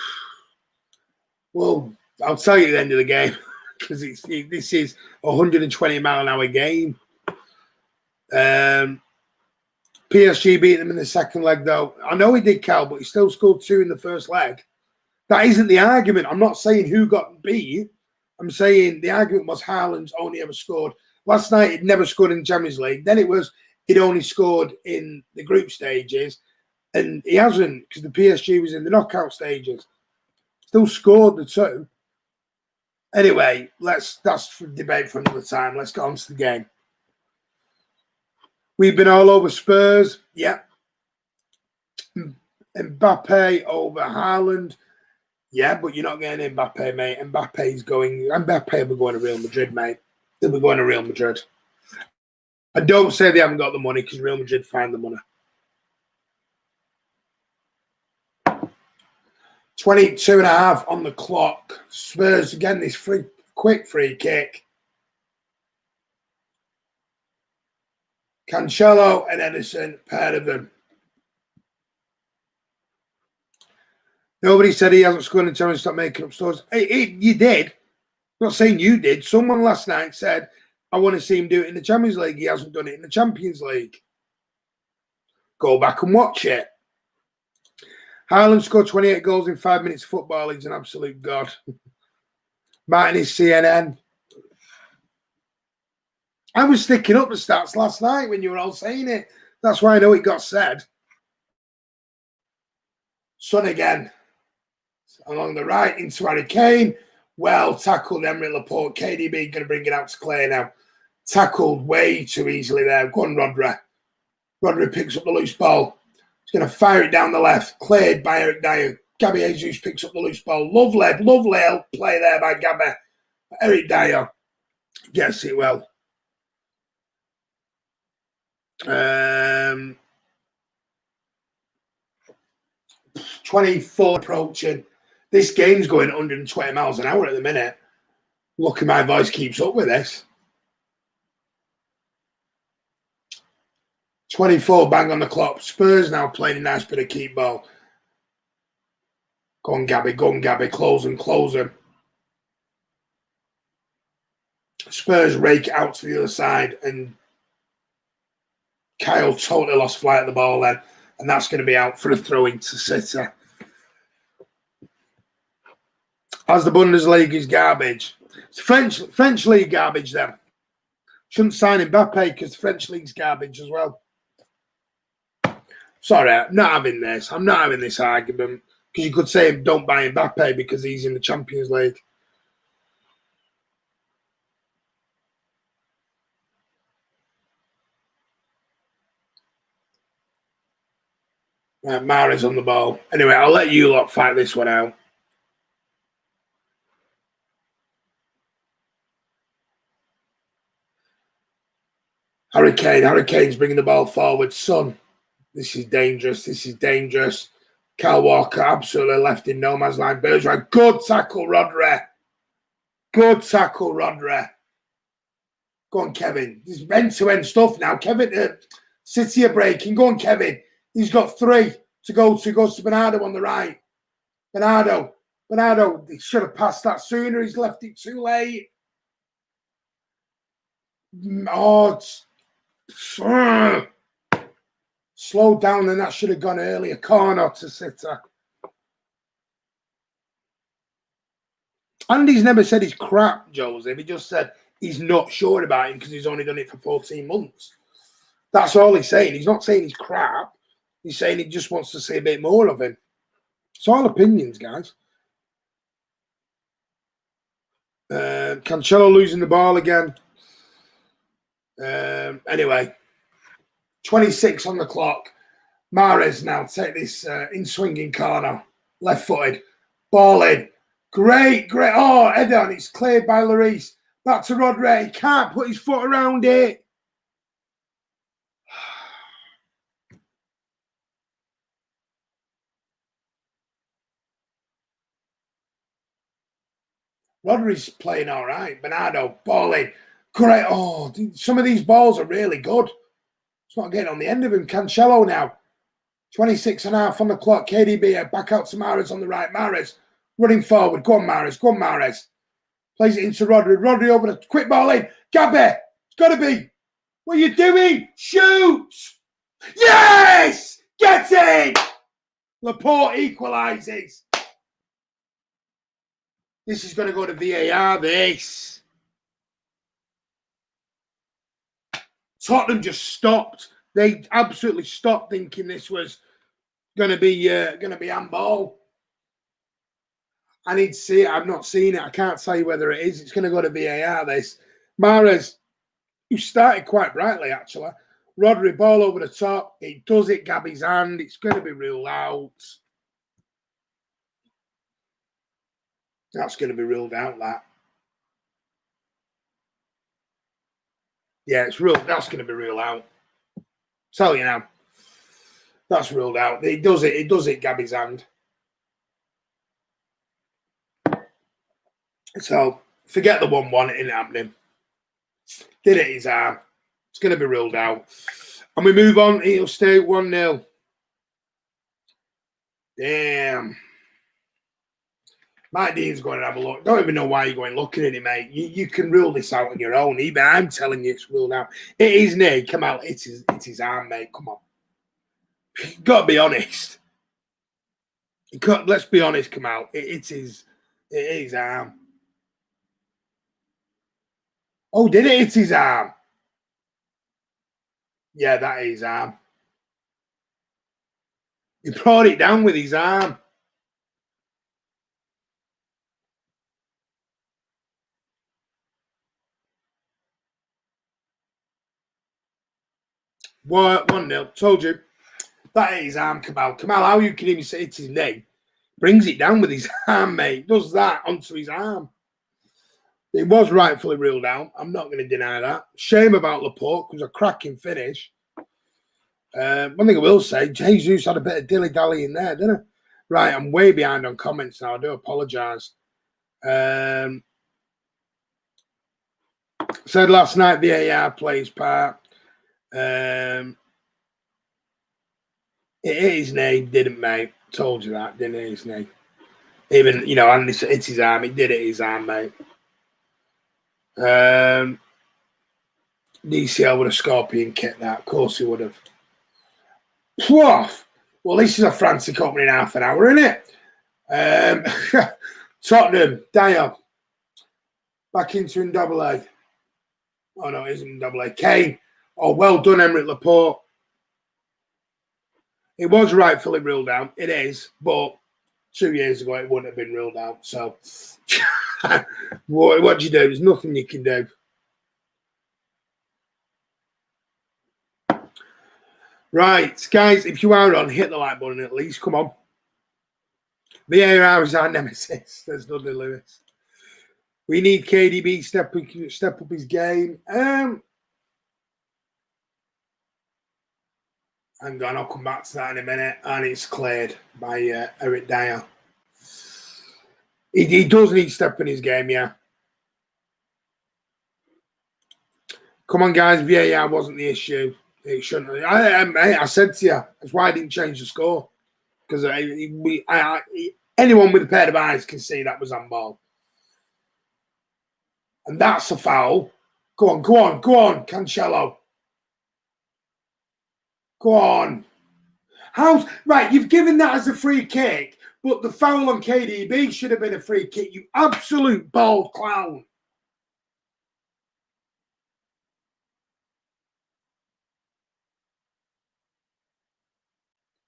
Well, I'll tell you at the end of the game because this is a 120-mile-an-hour game. PSG beat them in the second leg, though. I know he did, Cal, but he still scored 2 in the first leg. That isn't the argument. I'm not saying who got beat. I'm saying the argument was Haaland's only ever scored. Last night, he'd never scored in the Champions League. Then it was he'd only scored in the group stages. And he hasn't because the PSG was in the knockout stages. Still scored the 2. Anyway, that's for debate for another time. Let's get on to the game. We've been all over Spurs. Yeah. Mbappe over Haaland. Yeah, but you're not getting Mbappe, mate. Mbappe will be going to Real Madrid, mate. They'll be going to Real Madrid. And don't say they haven't got the money because Real Madrid find the money. 22.5 on the clock. Spurs again, this quick free kick. Cancelo and Edison, pair of them. Nobody said he hasn't scored in the Champions League. Stop making up stories. You did. I'm not saying you did. Someone last night said, I want to see him do it in the Champions League. He hasn't done it in the Champions League. Go back and watch it. Haaland scored 28 goals in 5 minutes of football. He's an absolute god. Martin is CNN. I was sticking up the stats last night when you were all saying it. That's why I know it got said. Son again. Along the right into Harry Kane. Well tackled Emery Laporte. KDB going to bring it out to Clay now. Tackled way too easily there. Go on, Rodri. Rodri picks up the loose ball. He's going to fire it down the left. Cleared by Eric Dyer. Gabby Jesus picks up the loose ball. Lovely play there by Gabby. Eric Dyer gets it well. 24 approaching. This game's going 120 miles an hour at the minute. Lucky my voice keeps up with this. 24 bang on the clock. Spurs now playing a nice bit of keep ball. Go on, Gabby. Close him. Spurs rake out to the other side, and Kyle totally lost flight of the ball then, and that's going to be out for a throw into City. As the Bundesliga is garbage. It's French league garbage then. Shouldn't sign Mbappe because the French league's garbage as well. Sorry, I'm not having this. I'm not having this argument because you could say don't buy Mbappe because he's in the Champions League. Mahrez on the ball. Anyway, I'll let you lot fight this one out. Harry Kane's bringing the ball forward. Son, this is dangerous. Kyle Walker absolutely left in no man's land. Bergeron, good tackle, Rodri. Go on, Kevin. This is end-to-end stuff now. Kevin, City are breaking. Go on, Kevin. He's got 3 to go to. Goes to Bernardo on the right. Bernardo, he should have passed that sooner. He's left it too late. Oh, slow down, and that should have gone earlier. Corner to City. Andy's never said he's crap, Joseph. He just said he's not sure about him because he's only done it for 14 months. That's all he's saying. He's not saying he's crap. He's saying he just wants to see a bit more of him. It's all opinions, guys. Cancelo losing the ball again. Anyway, 26 on the clock. Mahrez now take this in-swinging corner. Left-footed. Ball in. Great. Oh, head on. It's cleared by Lloris. Back to Rodri. He can't put his foot around it. Rodri's playing all right. Bernardo, ball in. Great. Oh, some of these balls are really good. It's not getting on the end of him. Cancelo now. 26 and a half on the clock. KDB back out to Mahrez on the right. Mahrez running forward. Go on, Mahrez. Plays it into Rodri. Rodri over the quick ball in. Gabby. It's got to be. What are you doing? Shoot. Yes! Get it! Laporte equalises. This is going to go to VAR, this. Tottenham just stopped. They absolutely stopped thinking this was going to be handball. I need to see it. I've not seen it. I can't tell you whether it is. It's going to go to VAR, this. Mahrez, who started quite brightly, actually. Rodri, ball over the top. It does it, Gabby's hand. It's going to be ruled out. That's going to be ruled out, that. Yeah, it's ruled. That's going to be ruled out. Tell you now. That's ruled out. It does it, Gabby's hand. So, forget the 1-1. It ain't happening. Did it his arm. It's going to be ruled out. And we move on. It'll stay 1-0. Damn. Mike Dean's going to have a look. Don't even know why you're going looking at it, mate. You can rule this out on your own. Even I'm telling you it's ruled out. It is knee. Come out. It's his arm, mate. Come on. You've got to be honest. Let's be honest, Kamal. It is his arm. Oh, did it? It's his arm. Yeah, that is his arm. He brought it down with his arm. What? 1-0. Told you. That is his arm, Kamal. Kamal, how you can even say it's his knee? Brings it down with his arm, mate. Does that onto his arm. It was rightfully ruled out. I'm not going to deny that. Shame about Laporte, because a cracking finish. One thing I will say, Jesus had a bit of dilly-dally in there, didn't he? Right, I'm way behind on comments now. I do apologise. Said last night, VAR plays part. It is knee, didn't, mate? Told you that, didn't it? His knee. Even, and it's his arm. It did it, his arm, mate. DCL would have scorpion kicked that. Of course he would have. Well, this is a frantic opening half an hour, isn't it? Tottenham, Dyer. Back into in double A. Oh, no, it isn't in double A. Kane. Oh, well done, Emerick Laporte. It was rightfully ruled out. It is, but 2 years ago it wouldn't have been ruled out. So, what do you do? There's nothing you can do. Right, guys, if you are on, hit the like button at least. Come on. VAR is our nemesis. There's Dudley Lewis. We need KDB step up his game. Hang on, I'll come back to that in a minute. And it's cleared by Eric Dyer. He does need step in his game, yeah. Come on, guys. VAR wasn't the issue. It shouldn't. I said to you, that's why I didn't change the score. Because anyone with a pair of eyes can see that was on ball. And that's a foul. Go on, Cancelo. Go on. Right, you've given that as a free kick, but the foul on KDB should have been a free kick, you absolute bald clown.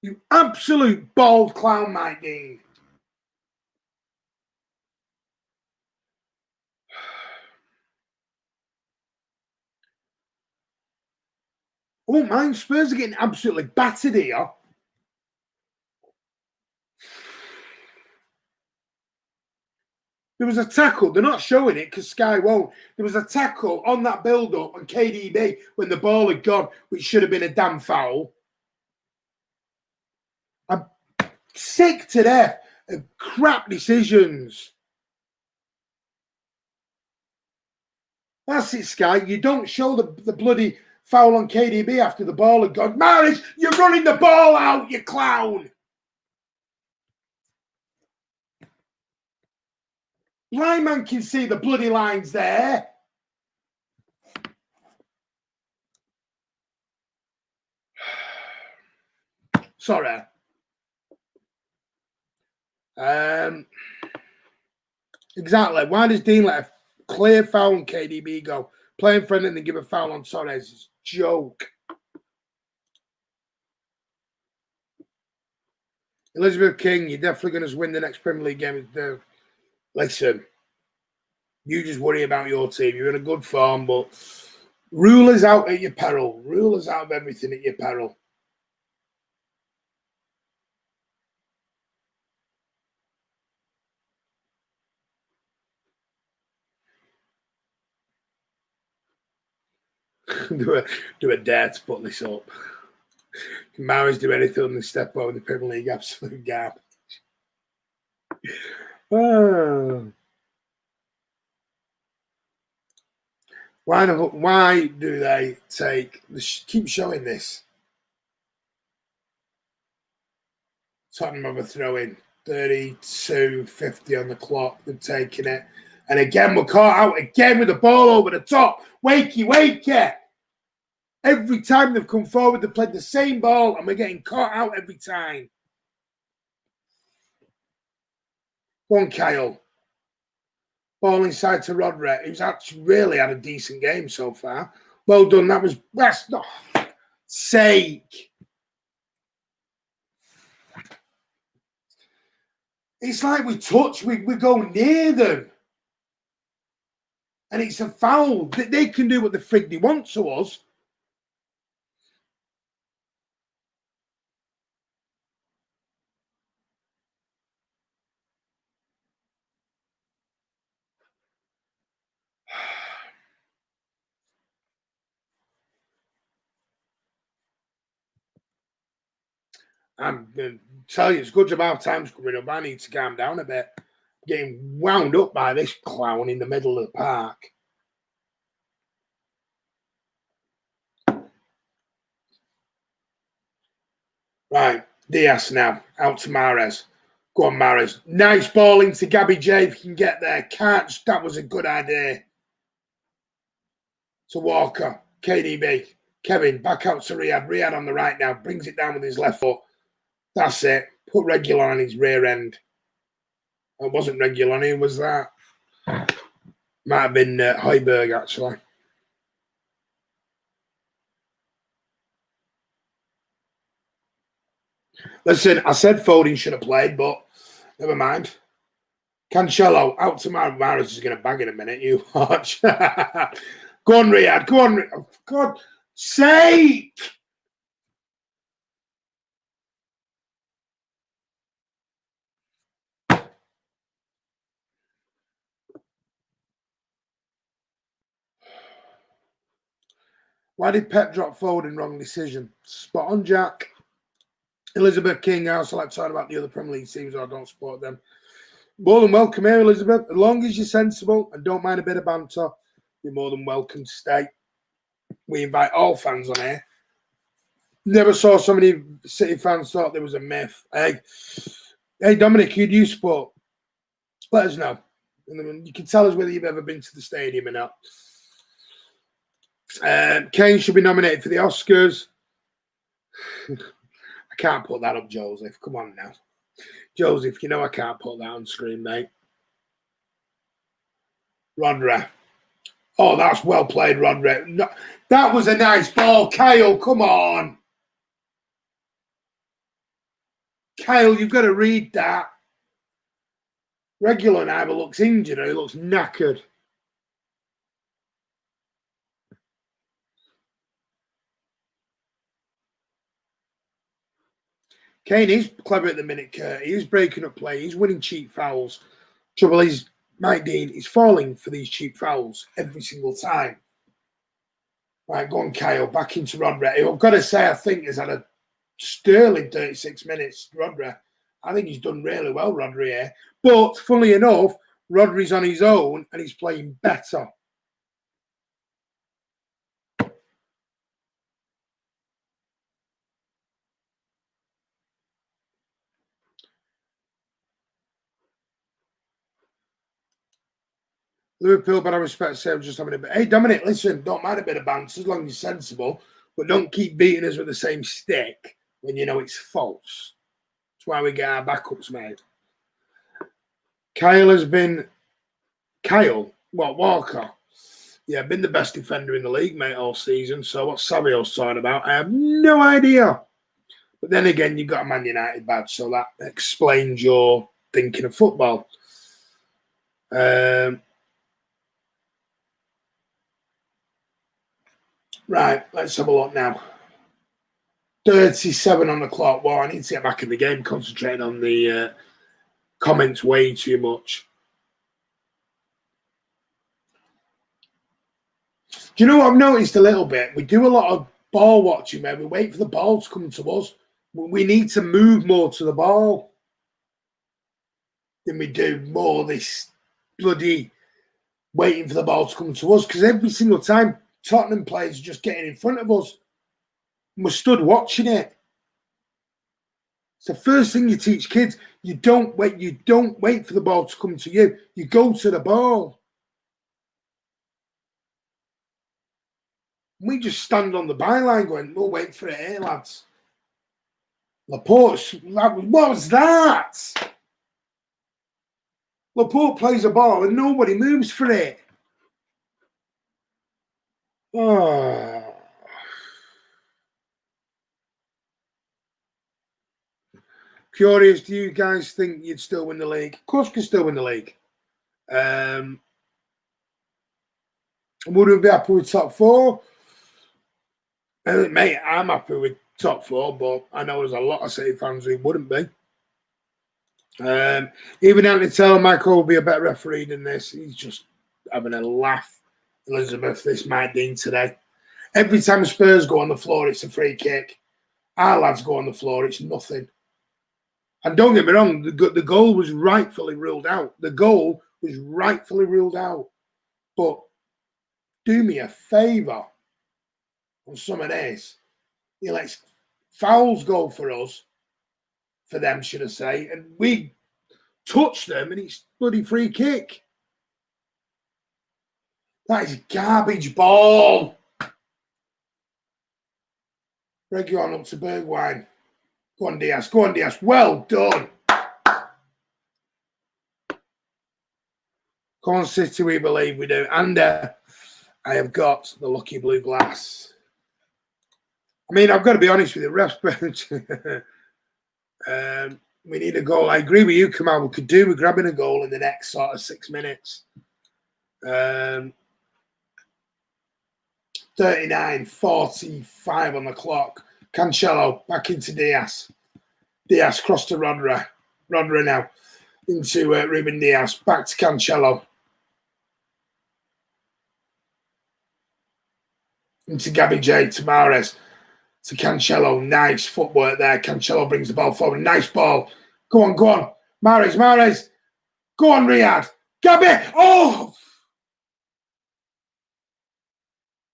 You absolute bald clown, Mike Dean. I won't mind. Spurs are getting absolutely battered here. There was a tackle. They're not showing it because Sky won't. There was a tackle on that build-up on KDB when the ball had gone, which should have been a damn foul. I'm sick to death of crap decisions. That's it, Sky. You don't show the bloody foul on KDB after the ball had gone. Mahrez, you're running the ball out, you clown. Lineman can see the bloody lines there. Sorry. Exactly. Why does Dean let a clear foul on KDB go? Playing friendly and then give a foul on Torres is a joke. Elizabeth King, you're definitely going to win the next Premier League game. Listen, you just worry about your team. You're in a good form, but rulers out at your peril. Rulers out of everything at your peril. do a dare to put this up. Can Mahrez do anything on the step over the Premier League? Absolute garbage. Why do they keep showing this? Tottenham have a throw in. 32:50 on the clock. They've taken it. And again, we're caught out again with the ball over the top. Wakey. Every time they've come forward, they've played the same ball, and we're getting caught out every time. Go on, Kyle. Ball inside to Rodri, who's actually really had a decent game so far. Well done. That's not sake. It's like we go near them. And it's a foul. They can do what the frig they want to us. I'm going to tell you, it's good job our time's coming up. I need to calm down a bit. Getting wound up by this clown in the middle of the park. Right, Diaz now. Out to Mahrez. Go on, Mahrez. Nice ball into Gabby J if you can get there. Can't. That was a good idea. To Walker. KDB. Kevin, back out to Riyad. Riyad on the right now. Brings it down with his left foot. That's it. Put Regular on his rear end. It wasn't Regular. Who was that? Might have been Højbjerg, actually. Listen, I said Foden should have played, but never mind. Cancelo out to Mahrez is going to bang in a minute. You watch. Go on, Riyad. Go on. For God's sake. Why did Pep drop Foden? Wrong decision. Spot on, Jack. Elizabeth King, I also like talking about the other Premier League teams, or I don't support them. More than welcome here, Elizabeth. As long as you're sensible and don't mind a bit of banter, you're more than welcome to stay. We invite all fans on here. Never saw so many City fans thought there was a myth. Hey, Dominic, who do you support? Let us know. And you can tell us whether you've ever been to the stadium or not. Kane should be nominated for the Oscars. I can't put that up, Joseph. Come on now. Joseph, you know I can't put that on screen, mate. Rodri. Oh, that's well played, Rodri. No, that was a nice ball. Kyle, come on. Kyle, you've got to read that. Regular either looks injured or he looks knackered. Kane is clever at the minute, Kurt. He is breaking up play. He's winning cheap fouls. Trouble is, Mike Dean is falling for these cheap fouls every single time. Right, go on, Kyle. Back into Rodri. I've got to say, I think he's had a sterling 36 minutes, Rodri. I think he's done really well, Rodri, here. But, funnily enough, Rodri's on his own and he's playing better. Liverpool, but I respect Sam just having a bit. Hey, Dominic, listen, don't mind a bit of banter as long as you're sensible, but don't keep beating us with the same stick when you know it's false. That's why we get our backups made. Kyle has been... Kyle? What, Walker? Yeah, been the best defender in the league, mate, all season. So what Savio's talking about, I have no idea. But then again, you've got a Man United badge, so that explains your thinking of football. Right, let's have a look now. 37 on the clock. Well, I need to get back in the game, concentrating on the comments way too much. Do you know what I've noticed a little bit? We do a lot of ball watching, man. We wait for the ball to come to us. We need to move more to the ball than we do more this bloody waiting for the ball to come to us. Because every single time Tottenham players are just getting in front of us, and we're stood watching it. It's the first thing you teach kids. You don't wait. You don't wait for the ball to come to you. You go to the ball. We just stand on the byline going, we'll wait for it here, lads. Laporte, what was that? Laporte plays a ball and nobody moves for it. Oh. Curious, do you guys think you'd still win the league? Of course you can still win the league. Would we be happy with top four? Mate, I'm happy with top four, but I know there's a lot of City fans who wouldn't be. Even Anthony Taylor Michael will be a better referee than this. He's just having a laugh. Elizabeth, this Mike Dean today. Every time Spurs go on the floor, it's a free kick. Our lads go on the floor, it's nothing. And don't get me wrong, the goal was rightfully ruled out. The goal was rightfully ruled out. But do me a favour on some of this. He lets fouls go for us, for them, should I say, and we touch them and it's bloody free kick. That is a garbage ball. Reg you on up to Bergwijn. Go on, Diaz. Go on, Diaz. Well done. Come on, City, we believe we do. And I have got the lucky blue glass. I mean, I've got to be honest with you, refs. We need a goal. I agree with you, Kamal. We could do with grabbing a goal in the next sort of 6 minutes. 39:45 on the clock. Cancelo back into Diaz. Diaz cross to Rodra. Rodra now into Ruben Diaz. Back to Cancelo. Into Gabby J. To Mahrez. To Cancelo. Nice footwork there. Cancelo brings the ball forward. Nice ball. Go on, go on. Mahrez, Mahrez. Go on, Riyadh. Gabby. Oh!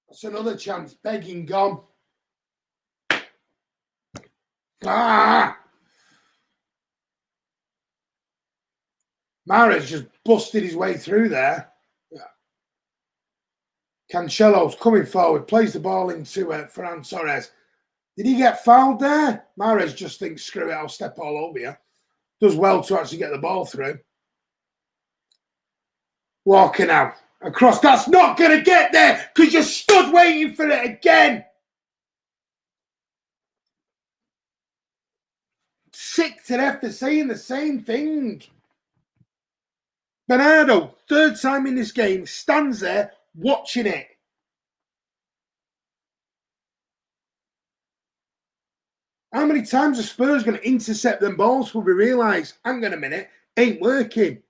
That's another chance. Begging gone. Ah! Mahrez just busted his way through there. Yeah. Cancelo's coming forward. Plays the ball into Ferran Torres. Did he get fouled there? Mahrez just thinks, screw it, I'll step all over you. Does well to actually get the ball through. Walker now. Across. That's not going to get there because you stood waiting for it again. Sick to death for saying the same thing. Bernardo, third time in this game, stands there watching it. How many times are Spurs going to intercept them balls before we realise, hang on a minute, ain't working?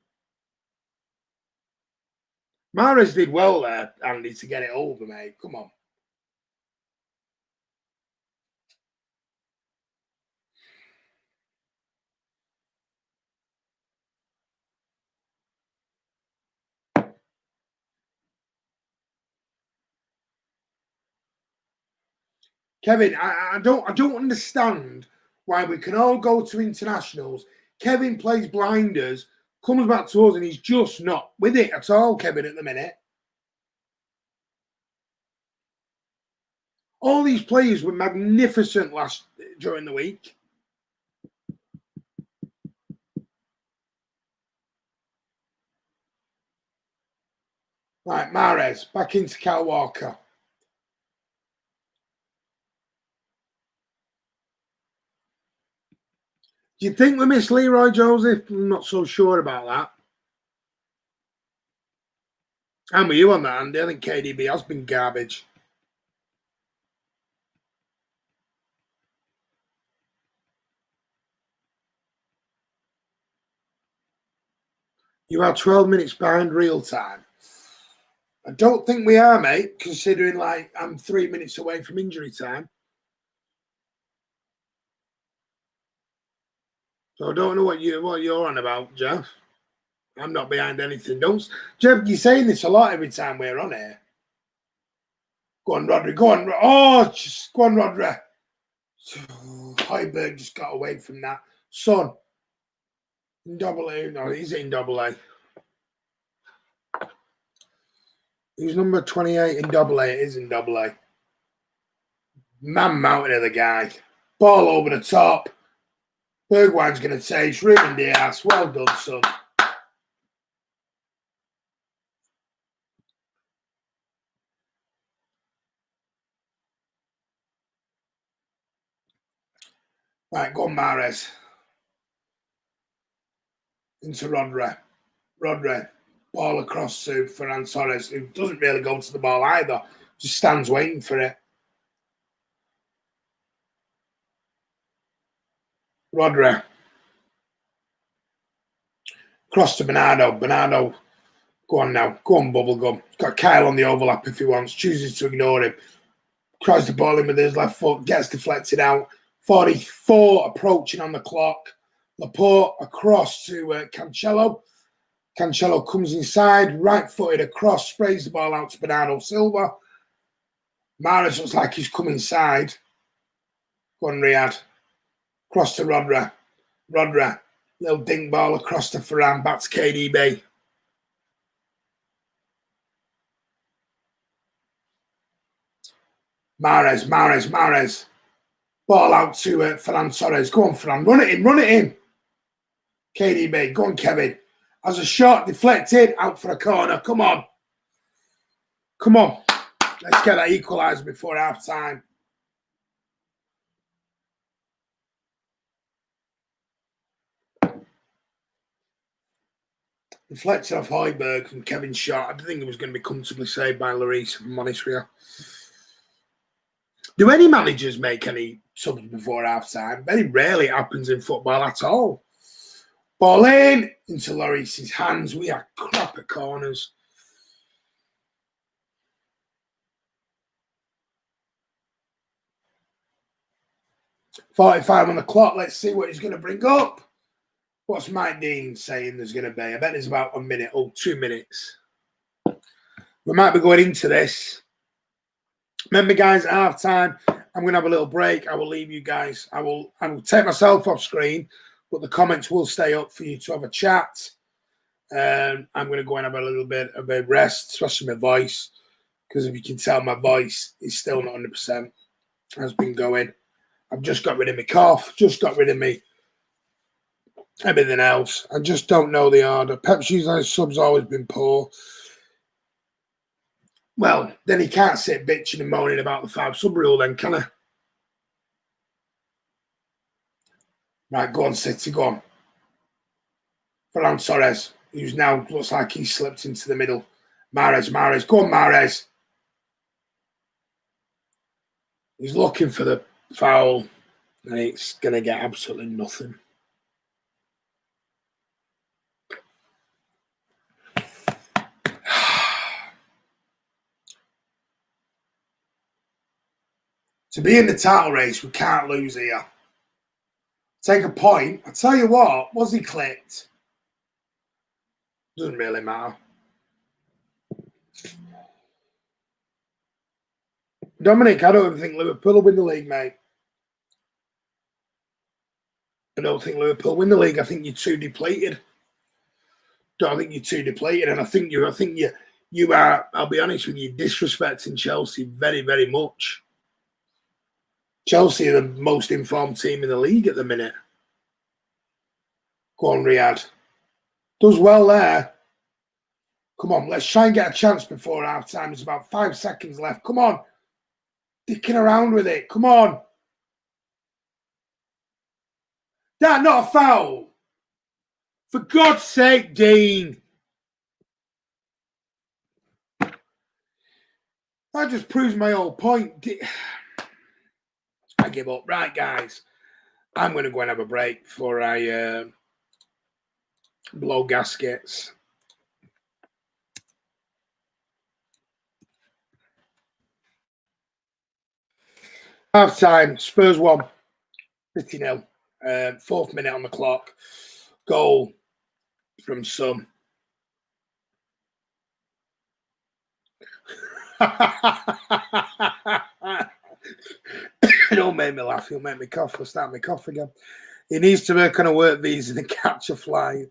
Mahrez did well there, Andy, to get it over, mate. Come on. Kevin, I don't understand why we can all go to internationals. Kevin plays blinders, comes back to us, and he's just not with it at all, Kevin, at the minute. All these players were magnificent during the week. Right, Mahrez, back into Kyle Walker. Do you think we miss Leroy Joseph? I'm not so sure about that. I'm with you on that, Andy. I think KDB has been garbage. You are 12 minutes behind real time. I don't think we are, mate, considering like I'm 3 minutes away from injury time. So I don't know what you're on about, Jeff. I'm not behind anything. Jeff, you're saying this a lot every time we're on here. Go on, Rodri. Go on. Oh, just go on, Rodri. Højbjerg just got away from that. Son, in double A. No, he's in double A. He's number 28 in double A. It is in double A. Man mountain of the guy. Ball over the top. Bergwijn's going to take Ruben Diaz. Well done, son. Right, go on, Mahrez. Into Rodri. Rodri. Ball across to Ferran Torres, who doesn't really go to the ball either. Just stands waiting for it. Rodri. Cross to Bernardo. Bernardo. Go on now. Go on, Bubblegum. He's got Kyle on the overlap if he wants. Chooses to ignore him. Tries the ball in with his left foot. Gets deflected out. 44 approaching on the clock. Laporte across to Cancelo. Cancelo comes inside. Right-footed across. Sprays the ball out to Bernardo Silva. Mahrez looks like he's come inside. Go on, Riyad. Cross to Rodri. Rodri. Little dink ball across to Ferran. Back to KDB. Mahrez. Ball out to Ferran Torres. Go on, Ferran. Run it in. KDB. Go on, Kevin. Has a shot deflected. Out for a corner. Come on. Let's get that equaliser before half time. Deflected off Højbjerg from Kevin's shot. I didn't think it was going to be comfortably saved by Lloris, if I'm honest with you. Do any managers make any subs before half time? Very rarely it happens in football at all. Ball in into Lloris's hands. We are crap at corners. .45 on the clock. Let's see what he's going to bring up. What's Mike Dean saying there's going to be? I bet there's about 1 minute or 2 minutes. We might be going into this. Remember, guys, at half time, I'm going to have a little break. I will leave you guys. I will take myself off screen, but the comments will stay up for you to have a chat. I'm going to go and have a little bit of a rest, especially my voice, because if you can tell, my voice is still not 100%. Has been going. I've just got rid of my cough, just got rid of me everything else. I just don't know the order. Pep's sub's always been poor. Well, then he can't sit bitching and moaning about the 5 sub rule then, can I? Right, go on, City, go on. Ferran Torres, who's now looks like he's slipped into the middle. Mahrez, go on, Mahrez. He's looking for the foul, and it's going to get absolutely nothing. To be in the title race, we can't lose here. Take a point. I tell you what, was he clicked? Doesn't really matter. Dominic, I don't think Liverpool will win the league, mate. I don't think Liverpool win the league. I think you're too depleted. I think you're too depleted, and I think you are. I'll be honest with you, disrespecting Chelsea very, very much. Chelsea are the most informed team in the league at the minute. Go on, Riyad. Does well there. Come on, let's try and get a chance before half time. There's about 5 seconds left. Come on. Dicking around with it. Come on. That not a foul. For God's sake, Dean. That just proves my whole point. I give up. Right, guys. I'm going to go and have a break before I blow gaskets. Half time, Spurs 1, 50-0. 4th minute on the clock. Goal from Son. Don't make me laugh. You'll make me cough. I'll start me cough again. He needs to kind of work these and catch a fly.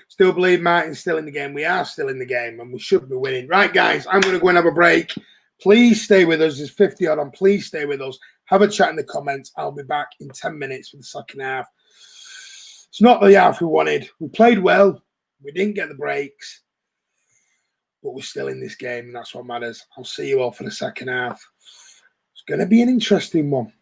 Still believe Martin's still in the game. We are still in the game and we should be winning. Right, guys, I'm going to go and have a break. Please stay with us. There's 50 odd on. Please stay with us. Have a chat in the comments. I'll be back in 10 minutes for the second half. It's not the half we wanted. We played well. We didn't get the breaks. But we're still in this game, and that's what matters. I'll see you all for the second half. It's going to be an interesting one.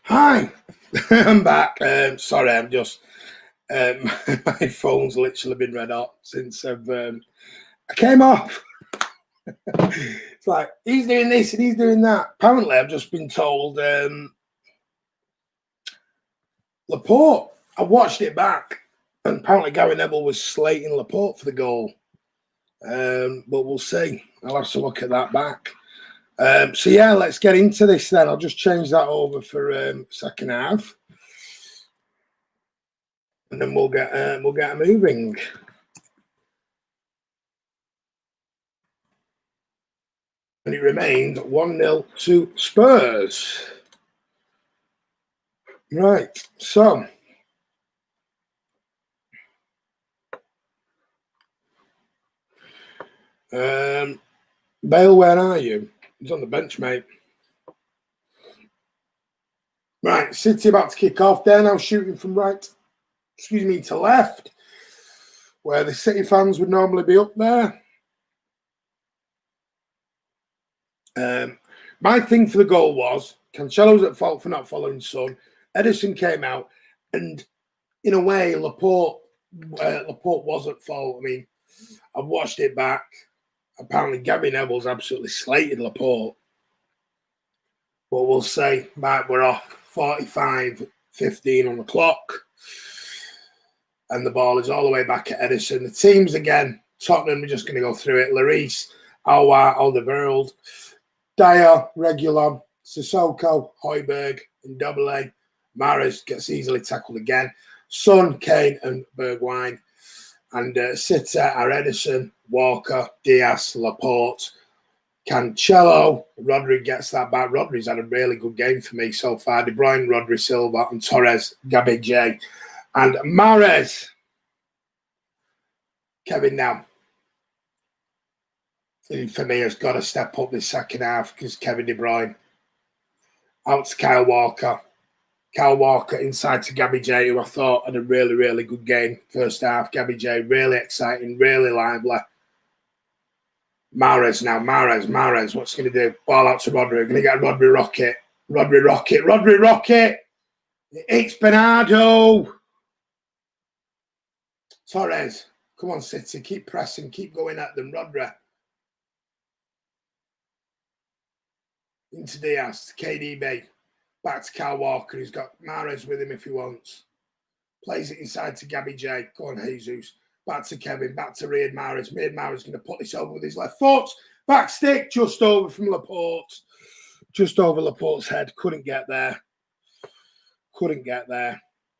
Hi, I'm back. Sorry, I'm just my phone's literally been red hot since I came off. It's like he's doing this and he's doing that. Apparently, I've just been told Laporte. I watched it back, and apparently Gary Neville was slating Laporte for the goal. But we'll see. I'll have to look at that back. So yeah, let's get into this then. I'll just change that over for second half, and then we'll get moving. And it remained 1-0 to Spurs. Right, so Bale, where are you? He's on the bench, mate. Right, City about to kick off. They're now shooting from to left, where the City fans would normally be up there. My thing for the goal was Cancelo's at fault for not following Son. Ederson came out, and in a way, Laporte was at fault. I mean, I've watched it back. Apparently, Gary Neville's absolutely slated Laporte. But we'll say, right, we're off 45-15 on the clock. And the ball is all the way back at Ederson. The teams again, Tottenham, we're just going to go through it. Lloris, Aouar, Alderweireld, Dyer, Reguilon, Sissoko, Højbjerg, and Double A. Mahrez gets easily tackled again. Son, Kane, and Bergwijn. And City are Ederson, Walker, Diaz, Laporte, Cancelo. Rodri gets that back. Rodri's had a really good game for me so far. De Bruyne, Rodri, Silva, and Torres, Gabi J. And Mahrez. Kevin now. For me, has got to step up this second half because Kevin De Bruyne. Out to Kyle Walker. Kyle Walker inside to Gabi J, who I thought had a really, really good game first half. Gabi J, really exciting, really lively. Mahrez now. Mahrez. What's he going to do? Ball out to Rodri. Going to get Rodri Rocket. Rodri Rocket. It's Bernardo. Torres. Come on, City. Keep pressing. Keep going at them. Rodri. Into Diaz. KDB. Back to Kyle Walker. He's got Mahrez with him if he wants. Plays it inside to Gabi J. Go on, Jesus. Back to Kevin. Back to Riyad Mahrez. Riyad Mahrez going to put this over with his left foot. Back stick. Just over from Laporte. Just over Laporte's head. Couldn't get there.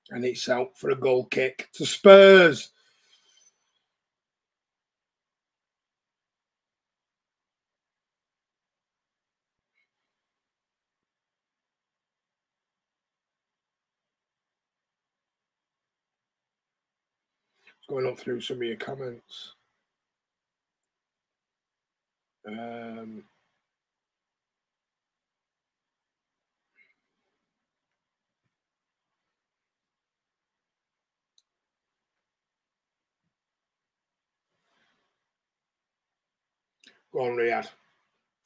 And it's out for a goal kick to Spurs. Going up through some of your comments. Go on, Riyad.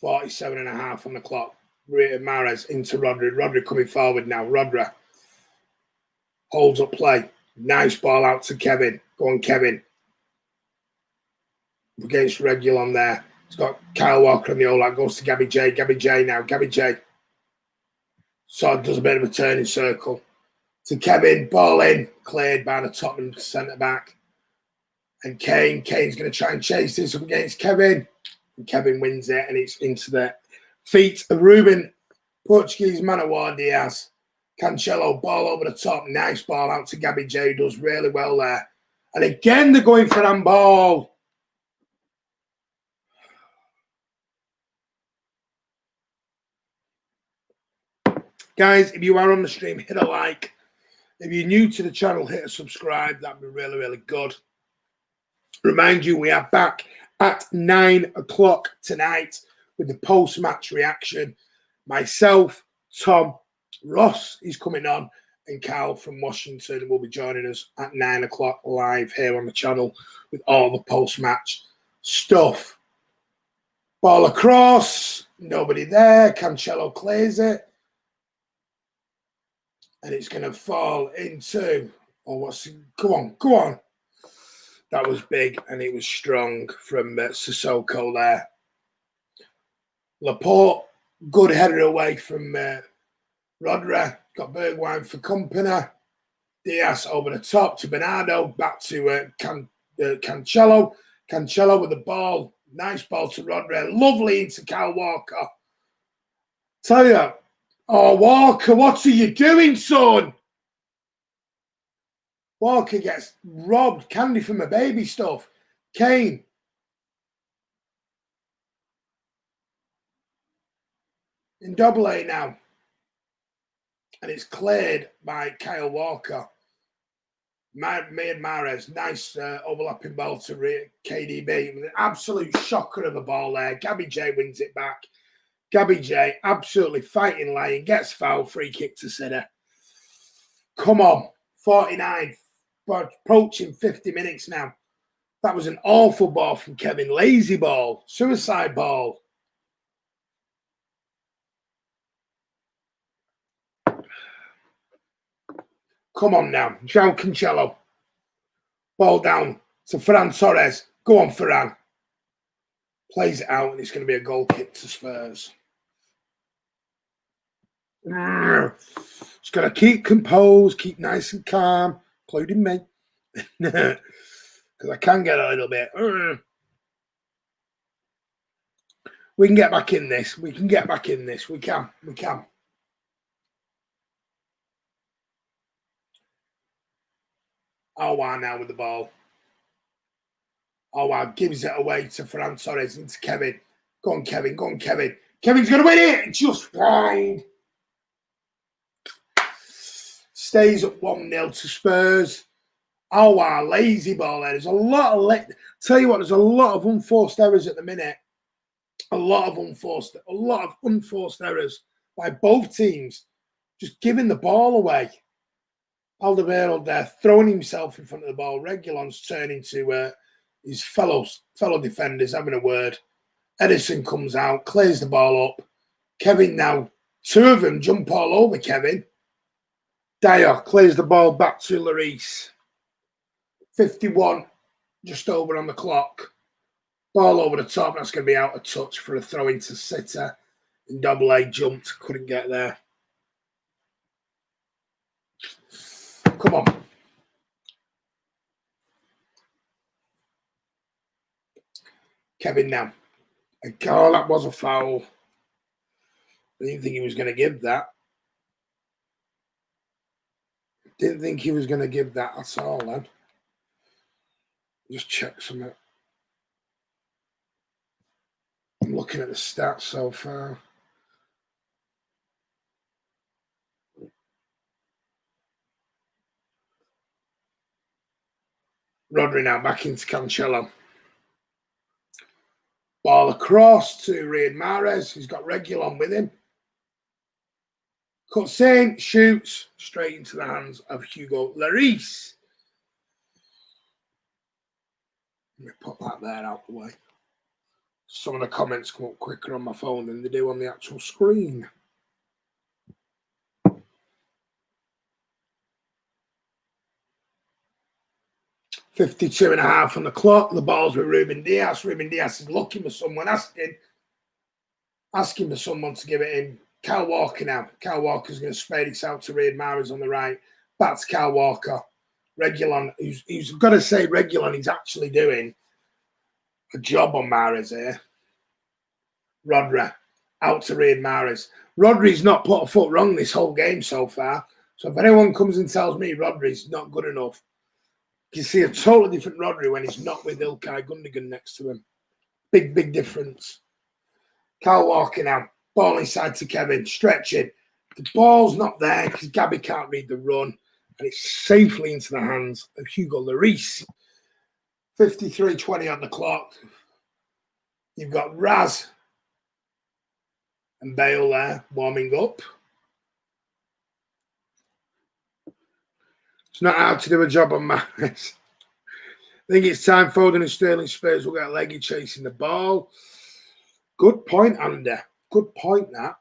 47.5 on the clock. Riyad Mahrez into Rodri. Rodri coming forward now. Rodri holds up play. Nice ball out to Kevin. Go on, Kevin. Against Reguilon there. He's got Kyle Walker on the all-out. Goes to Gabi J. Gabi J now. Gabi J. So does a bit of a turning circle. To Kevin. Ball in. Cleared by the Tottenham centre-back. And Kane's going to try and chase this up against Kevin. And Kevin wins it, and it's into the feet of Ruben. Portuguese man of Diaz. Cancelo, ball over the top. Nice ball out to Gabi J. Does really well there. And again, they're going for handball. Guys, if you are on the stream, hit a like. If you're new to the channel, hit a subscribe. That'd be really, really good. Remind you, we are back at 9 o'clock tonight with the post-match reaction. Myself, Tom, Ross is coming on, and Carl from Washington will be joining us at 9 o'clock live here on the channel with all the post-match stuff. Ball across, nobody there. Cancelo clears it. And it's going to fall into, go on. That was big and it was strong from Sissoko there. Laporte, good header away from Rodri. Got Bergwijn for company. Diaz over the top to Bernardo. Back to Cancelo. Cancelo with the ball. Nice ball to Rodri. Lovely into Kyle Walker. Tell you, oh, Walker, what are you doing, son? Walker gets robbed. Candy from a baby stuff. Kane. In double A now. And it's cleared by Kyle Walker. Mahrez, nice overlapping ball to KDB. An absolute shocker of the ball there. Gabby J wins it back. Gabby J, absolutely fighting lion, gets fouled, free kick to City. Come on, 49, approaching 50 minutes now. That was an awful ball from Kevin. Lazy ball, suicide ball. Come on now, João Cancelo. Ball down to Ferran Torres. Go on, Ferran. Plays it out, and it's going to be a goal kick to Spurs. Just got to keep composed, keep nice and calm, including me. Because I can get a little bit. We can get back in this. We can get back in this. We can. We can. Oh, wow, now with the ball. Oh, wow, gives it away to Ferran Torres into Kevin. Go on, Kevin. Go on, Kevin. Kevin's going to win it. Just wide. Stays at 1-0 to Spurs. Oh, wow, lazy ball there. There's a lot of... Tell you what, there's a lot of unforced errors at the minute. A lot of unforced errors by both teams. Just giving the ball away. Alderweireld there, throwing himself in front of the ball. Reguilon's turning to his fellow defenders, having a word. Edison comes out, clears the ball up. Kevin now, two of them jump all over Kevin. Dyer clears the ball back to Lloris. 51, just over on the clock. Ball over the top, that's going to be out of touch for a throw into City. And double A jumped, couldn't get there. Come on. Kevin now. Oh, that was a foul. I didn't think he was going to give that. Didn't think he was going to give that at all, then. Just check something. I'm looking at the stats so far. Rodri now back into Cancelo. Ball across to Riyad Mahrez. He's got Reguilon with him. Cuts in, shoots straight into the hands of Hugo Lloris. Let me put that there out the way. Some of the comments come up quicker on my phone than they do on the actual screen. .52 and a half on the clock. The ball's with Ruben Diaz. Ruben Diaz is looking for someone, asking for someone to give it in. Kyle Walker now. Kyle Walker's going to spade it out to Riyad Mahrez on the right. Back to Kyle Walker. Reguilon, who's got to say Reguilon, he's actually doing a job on Mahrez here. Rodri, out to Riyad Mahrez. Rodri's not put a foot wrong this whole game so far. So if anyone comes and tells me Rodri's not good enough, you see a totally different Rodri when he's not with Ilkay Gundogan next to him. Big, big difference. Kyle Walker now. Ball inside to Kevin. Stretching. The ball's not there because Gabby can't read the run. And it's safely into the hands of Hugo Lloris. 53:20 on the clock. You've got Raz and Bale there warming up. It's not hard to do a job on Mahrez. I think it's time Foden and Sterling Spurs will get leggy chasing the ball. Good point, Andy. Good point, that.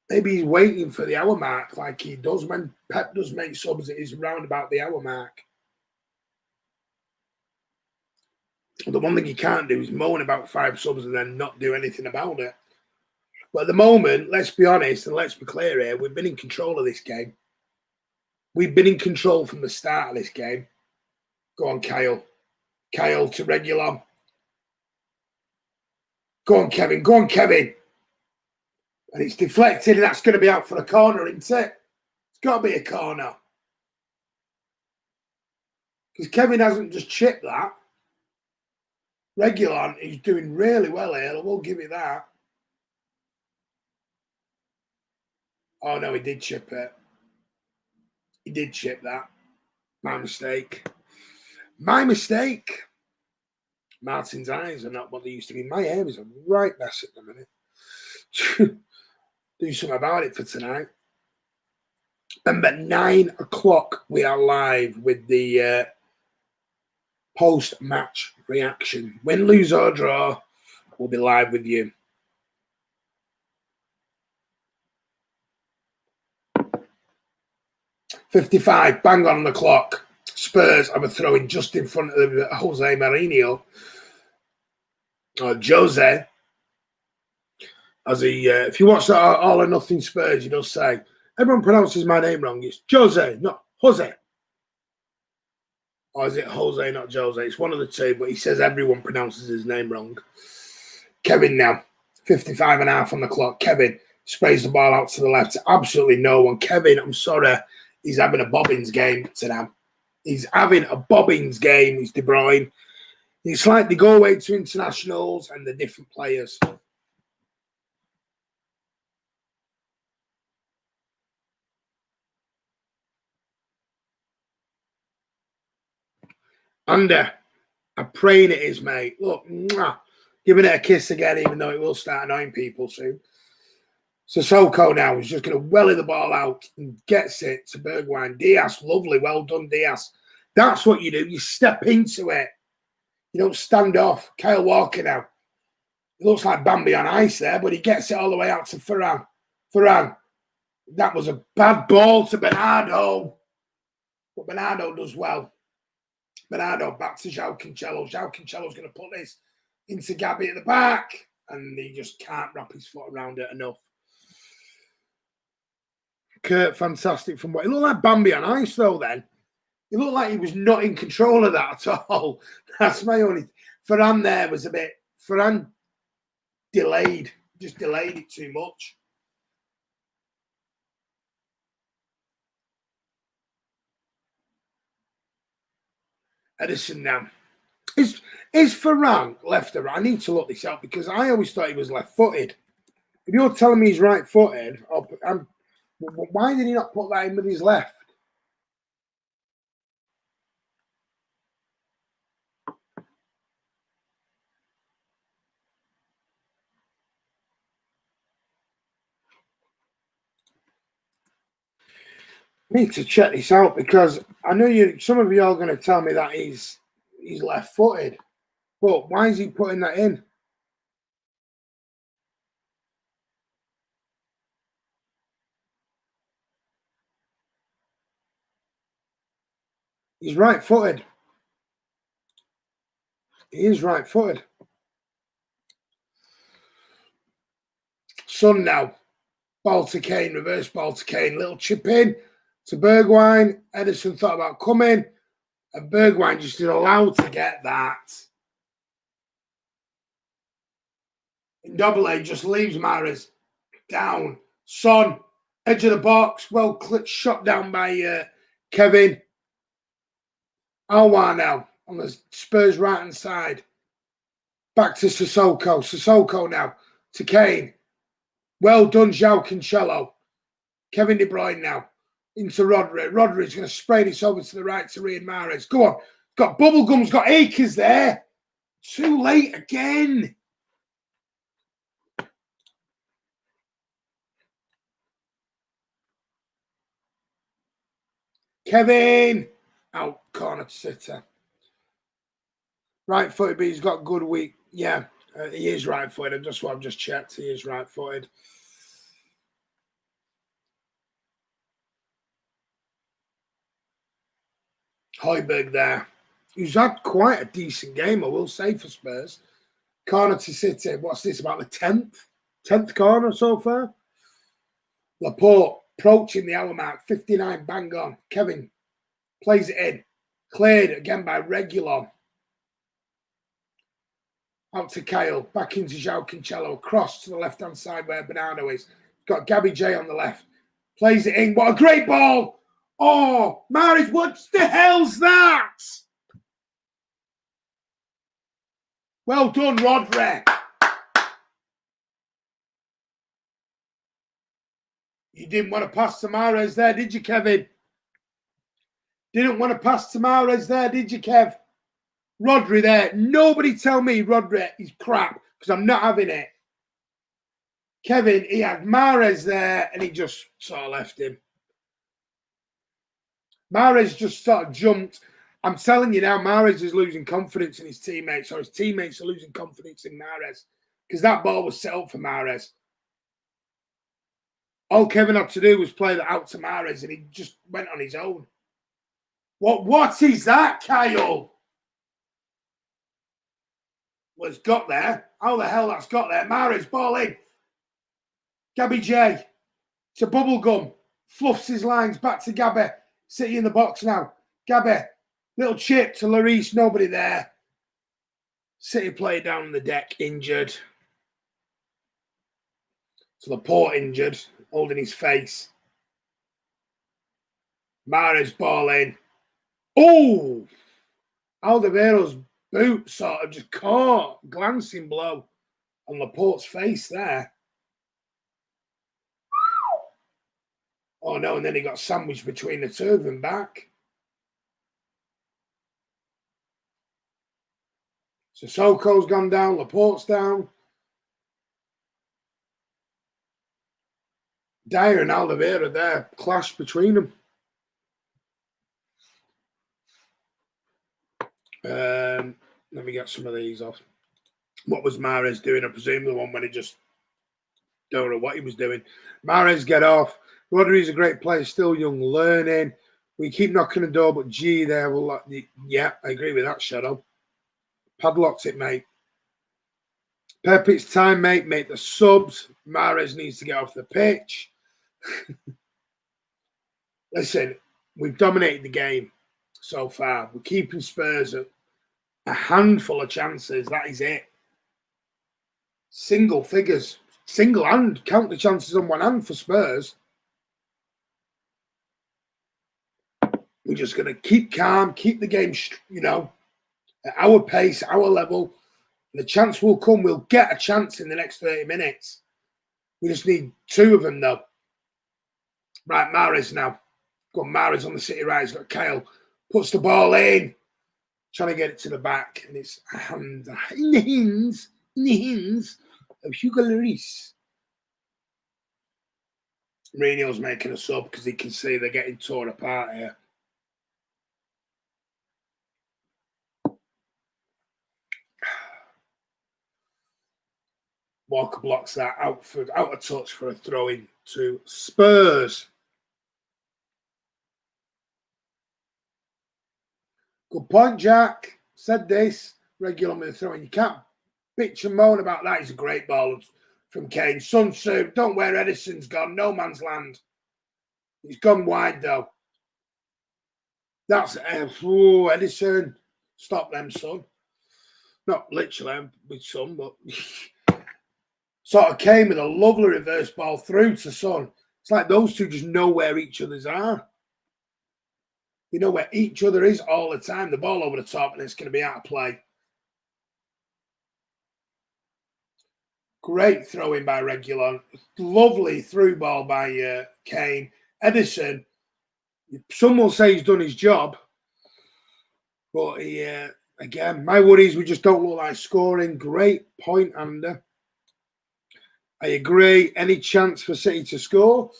Maybe he's waiting for the hour mark like he does when Pep does make subs. It is round about the hour mark. The one thing you can't do is moan about 5 subs and then not do anything about it. But at the moment, let's be honest and let's be clear here, we've been in control of this game. We've been in control from the start of this game. Go on, Kyle. Kyle to Regulon. Go on, Kevin. Go on, Kevin. And it's deflected, and that's going to be out for a corner, isn't it? It's got to be a corner. Because Kevin hasn't just chipped that. Regulon is doing really well here. I will give you that. Oh, no, he did chip it. He did chip that. My mistake. My mistake. Martin's eyes are not what they used to be. My hair is a right mess at the minute. Do something about it for tonight. Remember, 9 o'clock, we are live with the post-match reaction. Win, lose or draw, we'll be live with you. .55, bang on the clock. Spurs have a throw-in just in front of Jose Mourinho. Or Jose. As he, if you watch that All or Nothing Spurs, he does say, everyone pronounces my name wrong. It's Jose, not Jose. Or is it Jose, not Jose? It's one of the two, but he says everyone pronounces his name wrong. Kevin now, 55 and a half on the clock. Kevin sprays the ball out to the left. Absolutely no one. Kevin, I'm sorry, he's having a bobbins game today. He's having a bobbins game. He's De Bruyne. It's like they go away to internationals and the different players. Under, I'm praying it is, mate. Look, mwah, giving it a kiss again, even though it will start annoying people soon. Sissoko now is just going to welly the ball out and gets it to Bergwijn. Diaz, lovely, well done, Diaz. That's what you do. You step into it. You don't stand off. Kyle Walker now. It looks like Bambi on ice there, but he gets it all the way out to Ferran. Ferran, that was a bad ball to Bernardo. But Bernardo does well. Bernardo back to João Cancelo. João Cancelo's going to put this into Gabby at the back. And he just can't wrap his foot around it enough. Kurt, fantastic from what... It looked like Bambi on ice, though, then. It looked like he was not in control of that at all. That's my only... Ferran there was a bit... Ferran delayed. Just delayed it too much. Edison now. Is Ferran left or right? I need to look this up because I always thought he was left-footed. If you're telling me he's right-footed, why did he not put that in with his left? I need to check this out because I know some of you are going to tell me that he's left-footed. But why is he putting that in? He's right-footed. He is right-footed. Son now. Ball to Kane, reverse ball to Kane. Little chip in to Bergwijn. Edison thought about coming. And Bergwijn just is allowed to get that. And Double A just leaves Mahrez down. Son, edge of the box. Well clipped, shot down by Kevin. Alwar now on the Spurs right-hand side. Back to Sissoko. Sissoko now to Kane. Well done, João Cancelo. Kevin De Bruyne now into Rodri. Rodri's going to spray this over to the right to Riyad Mahrez. Go on. Got Bubblegum's got Akers there. Too late again. Kevin. Out, corner to sitter. Right-footed, but he's got good weak. Yeah, he is right-footed. That's what I've just checked. He is right-footed. Højbjerg there. He's had quite a decent game, I will say, for Spurs. Corner to City. What's this, about the 10th corner so far? Laporte approaching the hour mark. 59, bang on. Kevin plays it in. Cleared again by Reguilon. Out to Kyle. Back into João Cancelo. Cross to the left-hand side where Bernardo is. Got Gabby J on the left. Plays it in. What a great ball. Oh, Mahrez, what the hell's that? Well done, Rodri. You didn't want to pass to Mahrez there, did you, Kevin? Didn't want to pass to Mahrez there, did you, Kev? Rodri there. Nobody tell me Rodri is crap, because I'm not having it. Kevin, he had Mahrez there, and he just sort of left him. Mahrez just sort of jumped. I'm telling you now, Mahrez is losing confidence in his teammates, or his teammates are losing confidence in Mahrez, because that ball was set up for Mahrez. All Kevin had to do was play that out to Mahrez, and he just went on his own. What is that, Kyle? Well, it's got there. How the hell that's got there? Mahrez, ball in. Gabby J. To Bubblegum. Fluffs his lines. Back to Gabby. City in the box now. Gabby. Little chip to Lloris. Nobody there. City play down the deck. Injured. So Laporte injured. Holding his face. Mahrez ball in. Oh! Alderweireld's boot sort of just caught. Glancing blow on Laporte's face there. Oh no, and then he got sandwiched between the two of them back. So Soko's gone down, Laporte's down. Dyer and Alderweireld there, clash between them. Let me get some of these off. What was Mahrez doing? I presume the one when he just don't know what he was doing. Mahrez get off. Rodri's a great player, still young, learning. We keep knocking the door, but gee, there will. Yeah, I agree with that, Shadow. Padlocked it, mate. Pep, it's time, mate. Make the subs. Mahrez needs to get off the pitch. Listen, we've dominated the game so far. We're keeping Spurs at a handful of chances. That is it. Single figures. Single hand. Count the chances on one hand for Spurs. We're just going to keep calm, keep the game, at our pace, our level. The chance will come. We'll get a chance in the next 30 minutes. We just need two of them, though. Right, Mahrez now. Got Mahrez on the City right. He's got Kyle. Puts the ball in. Trying to get it to the back. And it's in the hands of Hugo Lloris. Mourinho's making a sub because he can see they're getting torn apart here. Walker blocks that out of touch for a throw in to Spurs. Good point, Jack. Said this. Regular with the throw in. You can't bitch and moan about that. It's a great ball from Kane. Sun Tzu. Don't wear Edison's gone. No man's land. He's gone wide, though. That's Edison. Stop them, son. Not literally with Son, but sort of came with a lovely reverse ball through to Son. It's like those two just know where each other's are. You know where each other is all the time. The ball over the top and it's going to be out of play. Great throw-in by Reguilon. Lovely through ball by Kane. Edison, some will say he's done his job. But he, again, my worries, we just don't look like scoring. Great point, Ander. I agree. Any chance for City to score?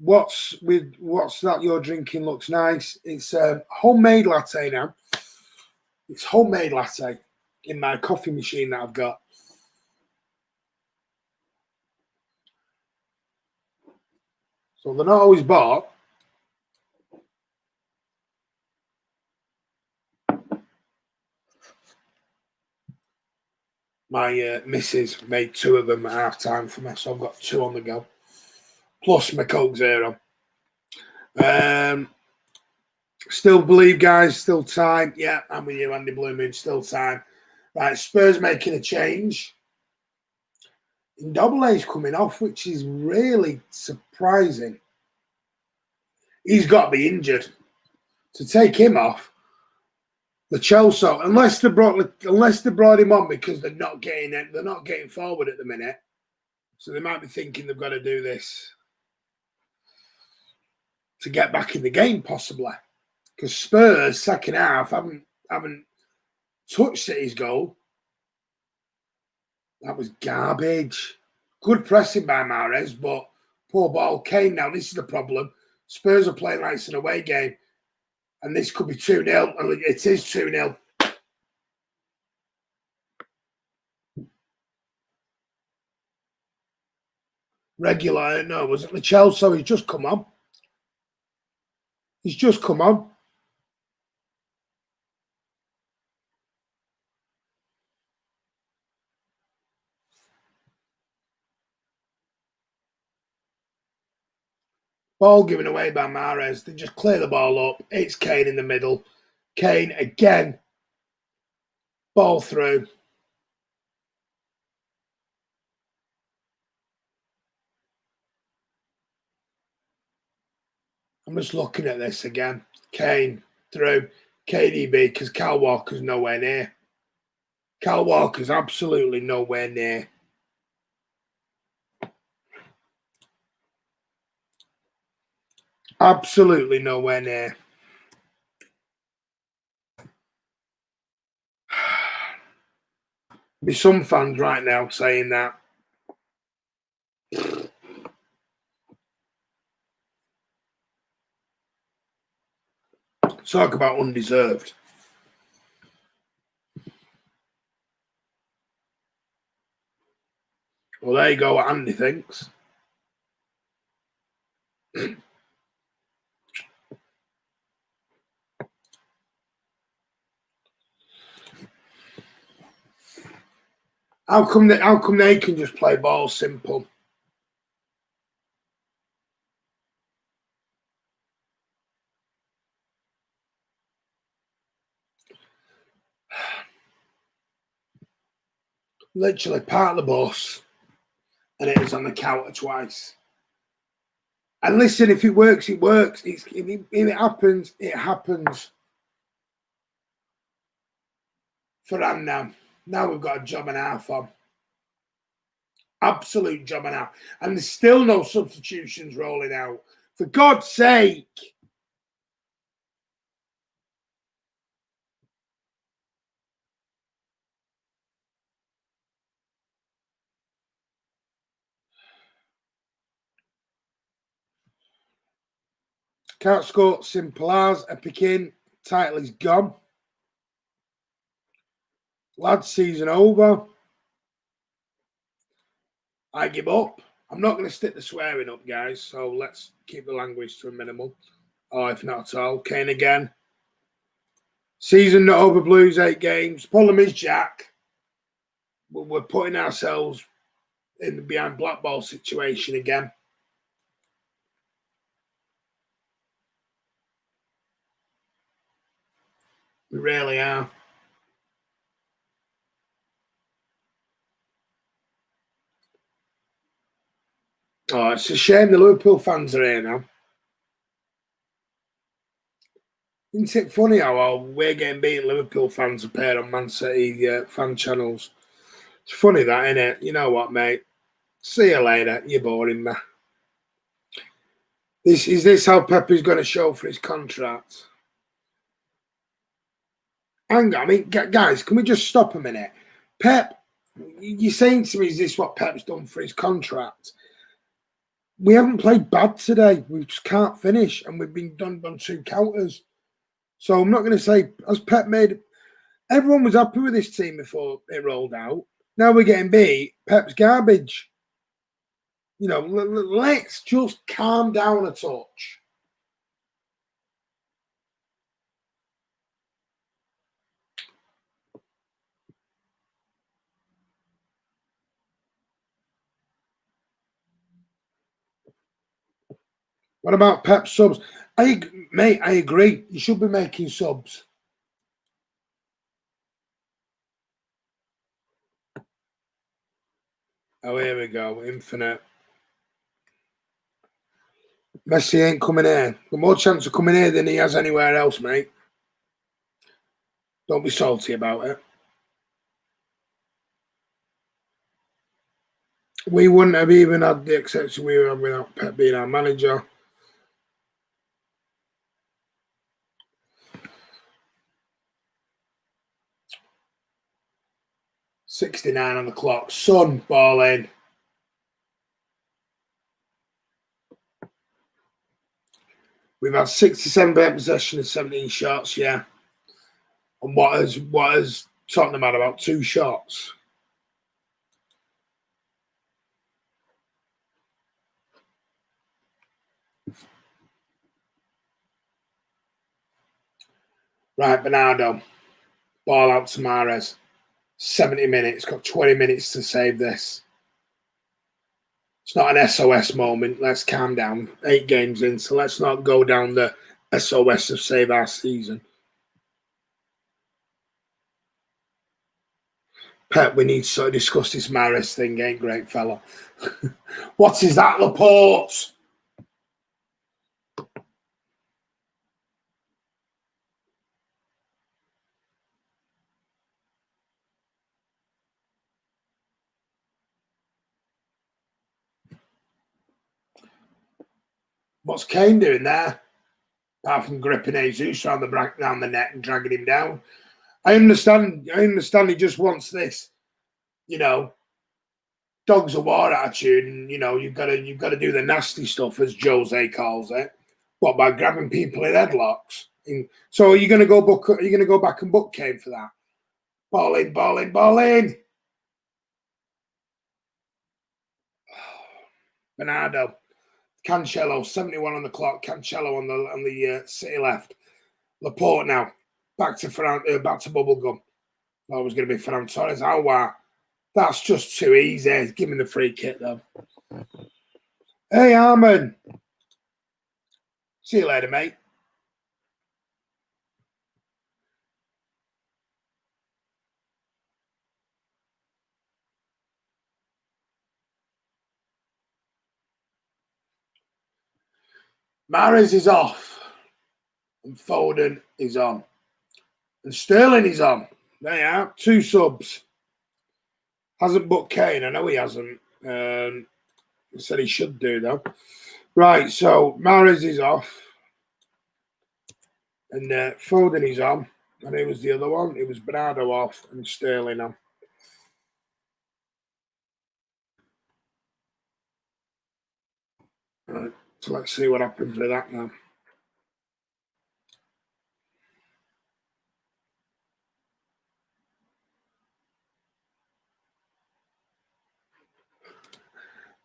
What's that you're drinking looks nice. It's homemade latte now. It's homemade latte in my coffee machine that I've got. So they're not always bought. My missus made 2 of them at half time for me, so I've got 2 on the go. Plus my Coke Zero. Still believe, guys, still time. Yeah, I'm with you, Andy Blue Moon, still time. Right, Spurs making a change. And Double A's coming off, which is really surprising. He's got to be injured. To take him off, the Chelsea, unless they brought him on because they're not getting forward at the minute. So they might be thinking they've got to do this to get back in the game, possibly. Because Spurs, second half, haven't touched City's goal. That was garbage. Good pressing by Mahrez, but poor ball. Kane, now this is the problem. Spurs are playing like it's an away game. And this could be 2-0. And it is 2-0. Regular, no, was it the Chelsea? He's just come on. He's just come on. Ball given away by Mahrez. They just clear the ball up. It's Kane in the middle. Kane again. Ball through. I'm just looking at this again. Kane through. KDB, because Kyle Walker's nowhere near. Kyle Walker's absolutely nowhere near. Absolutely nowhere near. Be some fans right now saying that. Talk about undeserved. Well, there you go, what Andy thinks. How come they can just play ball simple? Literally part of the bus, and it was on the counter twice. And listen, if it works, it works. If it happens, it happens. For Ann now. Now we've got a job and a half on. Absolute job and a half. And there's still no substitutions rolling out. For God's sake. Can't score, simple as. Epic in. Title is gone. Lads, season over. I give up. I'm not going to stick the swearing up, guys. So let's keep the language to a minimal. Or if not at all. Kane again. Season not over, Blues, 8 games. Problem is, Jack, we're putting ourselves in the behind black ball situation again. We really are. Oh, it's a shame the Liverpool fans are here now. Isn't it funny how we're getting beaten, Liverpool fans appear on Man City fan channels? It's funny that, isn't it? You know what, mate? See you later. You're boring me. Is this how Pep is going to show for his contract? Hang on, I mean, guys, can we just stop a minute? Pep, you're saying to me, is this what Pep's done for his contract? We haven't played bad today. We just can't finish, and we've been done on 2 counters. So I'm not going to say, as Pep made, everyone was happy with this team before it rolled out. Now we're getting beat. Pep's garbage. You know, let's just calm down a touch. What about Pep subs? Mate, I agree. You should be making subs. Oh, here we go. Infinite. Messi ain't coming here. Got more chance of coming here than he has anywhere else, mate. Don't be salty about it. We wouldn't have even had the exception we had without Pep being our manager. .69 on the clock. Son, ball in. We've had 67% possession and 17 shots, yeah. And what has Tottenham had? About 2 shots. Right, Bernardo. Ball out to Mahrez. 70 minutes. Got 20 minutes to save this. It's not an SOS moment. Let's calm down. 8 games in, so let's not go down the SOS of save our season. Pep, we need to discuss this Mahrez thing, ain't great, fella. What is that, Laporte? What's Kane doing there? Apart from gripping Jesus around the neck and dragging him down. I understand he just wants this, dogs of war attitude, and you've got to do the nasty stuff, as Jose calls it. What, by grabbing people in headlocks? So are you going to go back and book Kane for that? Ball in, ball in, ball in. Bernardo, Cancelo, 71 on the clock. Cancelo on the City left. Laporte now back to Bubblegum. That was going to be Ferran Torres. Oh wow, that's just too easy. Give me the free kick though. Hey Armin, see you later, mate. Mahrez is off, and Foden is on, and Sterling is on. There you are, 2 subs. Hasn't booked Kane. I know he hasn't. He said he should do though. Right, so Mahrez is off, and Foden is on, and it was the other one. It was Bernardo off and Sterling on. Right, so let's see what happens with that now.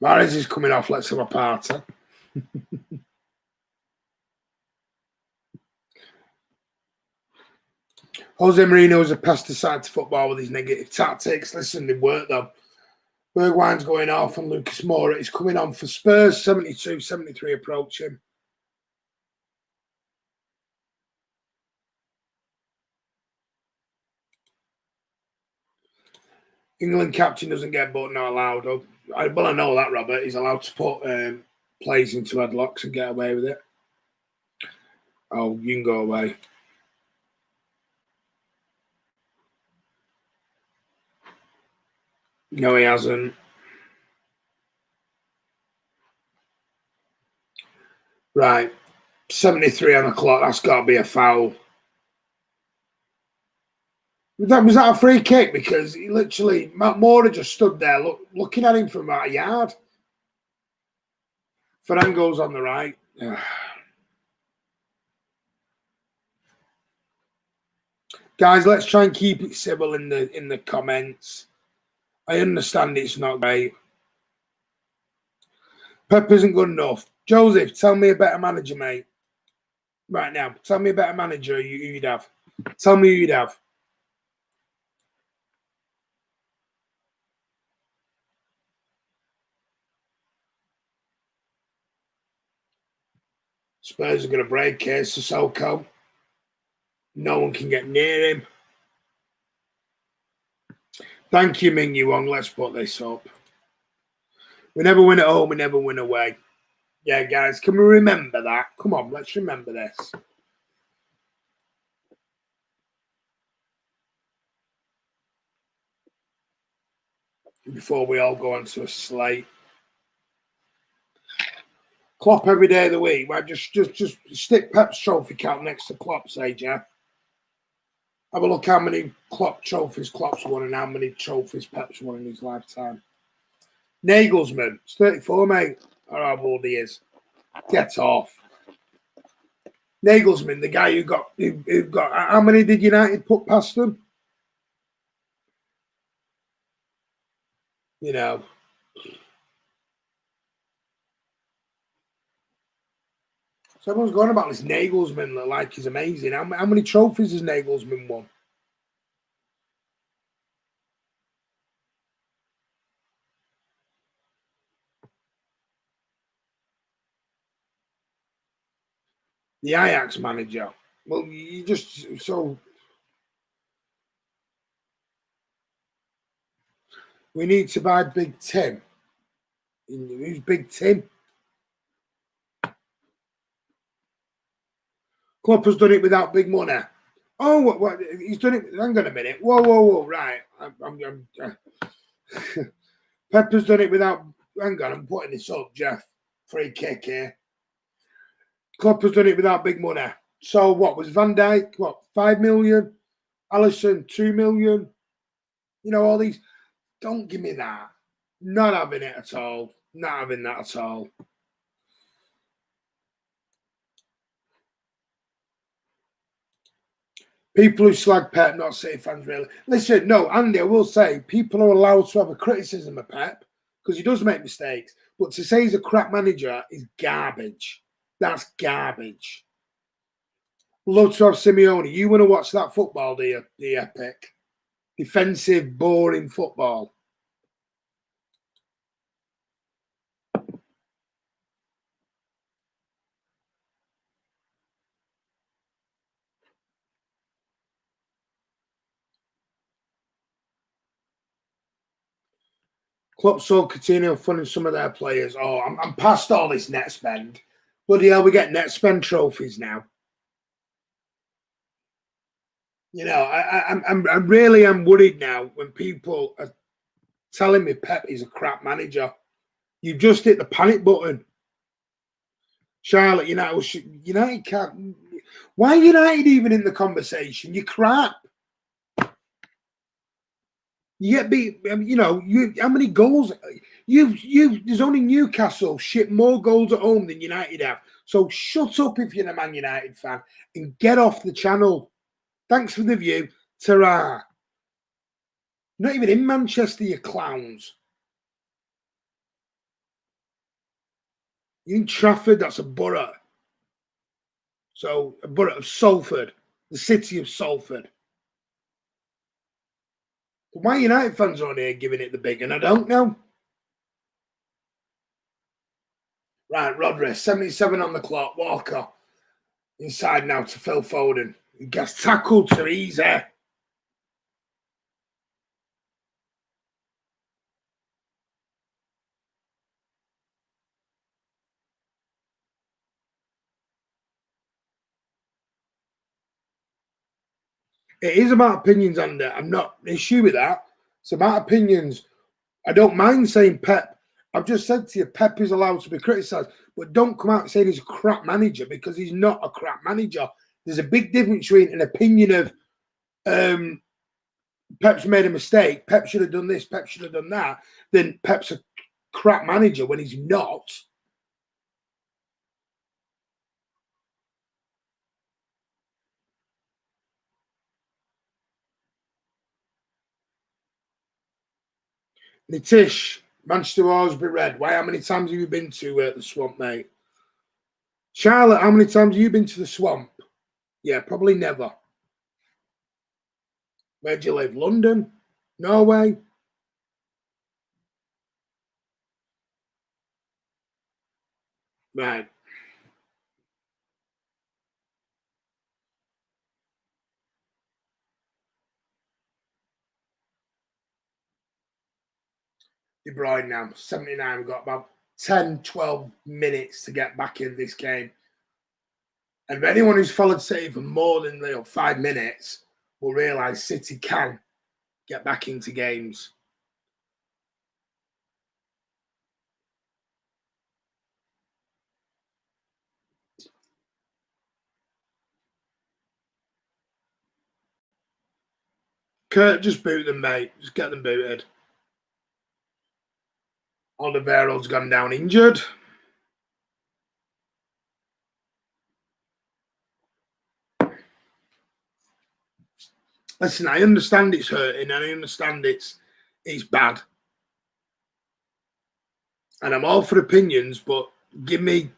Mahrez is coming off. Let's have a party. Jose Mourinho is a pesticide to football with his negative tactics. Listen, they work though. Bergwijn's going off and Lucas Moura is coming on for Spurs. 72, 73 approaching. England captain doesn't get but not allowed. I know that, Robert. He's allowed to put plays into headlocks and get away with it. Oh, you can go away. No, he hasn't. Right. 73 on the clock. That's got to be a foul. Was that a free kick? Because he literally, Matt Moore just stood there looking at him from about a yard. Ferran goes on the right. Guys, let's try and keep it civil in the comments. I understand it's not great. Pep isn't good enough. Joseph, tell me a better manager, mate. Right now, tell me a better manager you'd have. Tell me who you'd have. Spurs are going to break here, Sissoko. No one can get near him. Thank you, Ming Yuang. Let's put this up. We never win at home, we never win away. Yeah, guys, can we remember that? Come on, let's remember this. Before we all go onto a slate. Klopp every day of the week. Right? Just stick Pep's trophy count next to Klopp's, Jeff. Have a look how many Klopp trophies Klopp's won and how many trophies Pep's won in his lifetime. Nagelsmann, it's 34, mate. I don't know how old he is. Get off. Nagelsmann, the guy who got how many did United put past them? You know. So everyone's going about this Nagelsmann like he's amazing. How many trophies has Nagelsmann won? The Ajax manager. Well, you just so we need to buy Big Tim. Who's Big Tim? Klopp has done it without big money. Oh, what? He's done it. Hang on a minute. Whoa. Right. Pep has done it without. Hang on, I'm putting this up, Jeff. Free kick here. Klopp has done it without big money. So what was Van Dijk? What, 5 million? Alisson, 2 million? You know, all these. Don't give me that. Not having it at all. Not having that at all. People who slag Pep, not City fans, really. Listen, no, Andy, I will say, people are allowed to have a criticism of Pep because he does make mistakes. But to say he's a crap manager is garbage. That's garbage. Love to have Simeone. You want to watch that football, do you? The epic. Defensive, boring football. Klopp sold Coutinho funding some of their players. Oh, I'm past all this net spend. Bloody hell, we get net spend trophies now. You know, I really am worried now when people are telling me Pep is a crap manager. You just hit the panic button. Charlotte, United can't. Why are United even in the conversation? You're crap. You get beat. How many goals? There's only Newcastle shit more goals at home than United have. So shut up if you're a Man United fan and get off the channel. Thanks for the view. Ta-ra. Not even in Manchester, you clowns. You're in Trafford, that's a borough. So a borough of Salford, the city of Salford. Why United fans on here giving it the big? And I don't know. Right, Rodri, 77 on the clock. Walker inside now to Phil Foden. He gets tackled too easy. It is about opinions, Andy. I'm not an issue with that. It's about opinions. I don't mind saying Pep. I've just said to you, Pep is allowed to be criticised, but don't come out saying he's a crap manager because he's not a crap manager. There's a big difference between an opinion of Pep's made a mistake, Pep should have done this, Pep should have done that, then Pep's a crap manager when he's not. Nitish, Manchester will always be red. Why? How many times have you been to the swamp, mate? Charlotte, how many times have you been to the swamp? Yeah, probably never. Where do you live? London? Norway? Right. De Bruyne now, 79. We've got about 10, 12 minutes to get back in this game. And for anyone who's followed City for more than 5 minutes will realise City can get back into games. Kurt, just boot them, mate. Just get them booted. Alderweireld's gone down injured. Listen, I understand it's hurting and I understand it's bad. And I'm all for opinions, but give me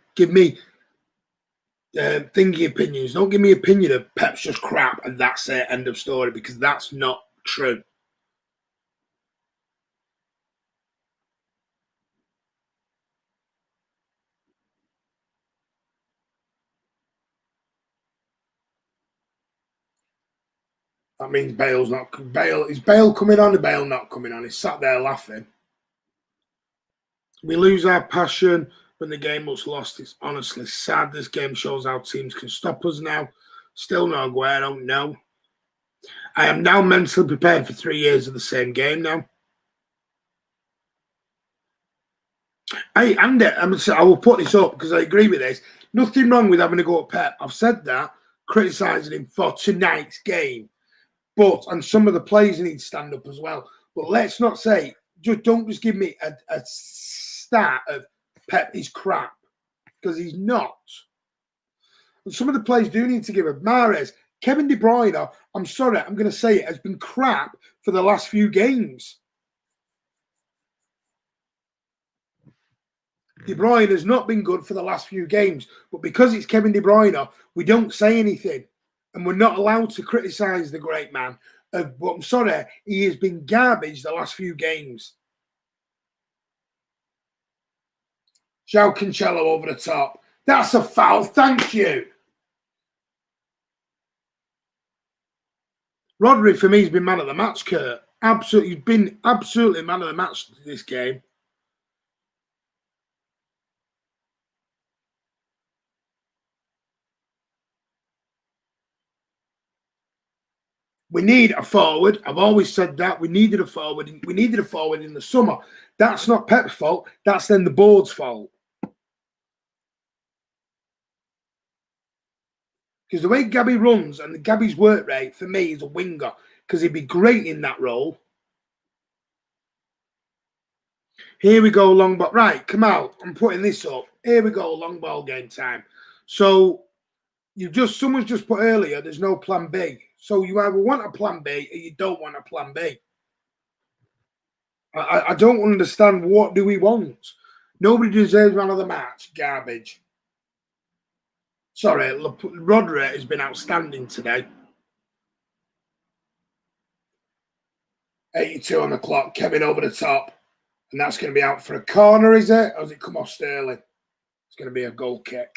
thinking opinions. Don't give me opinion of Pep's just crap and that's it, end of story, because that's not true. That means Bale's not. Is Bale coming on or Bale not coming on? He's sat there laughing. We lose our passion when the game looks lost. It's honestly sad. This game shows how teams can stop us now. Still no Aguero, no. I am now mentally prepared for 3 years of the same game now. I will put this up because I agree with this. Nothing wrong with having a go at Pep. I've said that, criticising him for tonight's game. And some of the players need to stand up as well. But let's not say, don't just give me a stat of Pep is crap, because he's not. And some of the players do need to give him. Mahrez, Kevin De Bruyne, I'm sorry, I'm going to say it, has been crap for the last few games. De Bruyne has not been good for the last few games. But because it's Kevin De Bruyne, we don't say anything. And we're not allowed to criticise the great man. But I'm sorry, he has been garbage the last few games. João Cancelo over the top. That's a foul. Thank you. Rodri, for me, has been man of the match, Kurt. Absolutely, he's been absolutely man of the match this game. We need a forward. I've always said that. We needed a forward. We needed a forward in the summer. That's not Pep's fault. That's then the board's fault. Because the way Gabby runs and Gabby's work rate, for me, is a winger. Because he'd be great in that role. Here we go, long ball. Right, come out. I'm putting this up. Here we go, long ball game time. So, someone's just put earlier, there's no plan B. So you either want a plan B or you don't want a plan B. I don't understand, what do we want? Nobody deserves man of the match. Garbage. Sorry, Rodri has been outstanding today. 82 on the clock. Kevin over the top. And that's going to be out for a corner, is it? Or does it come off Sterling? It's going to be a goal kick.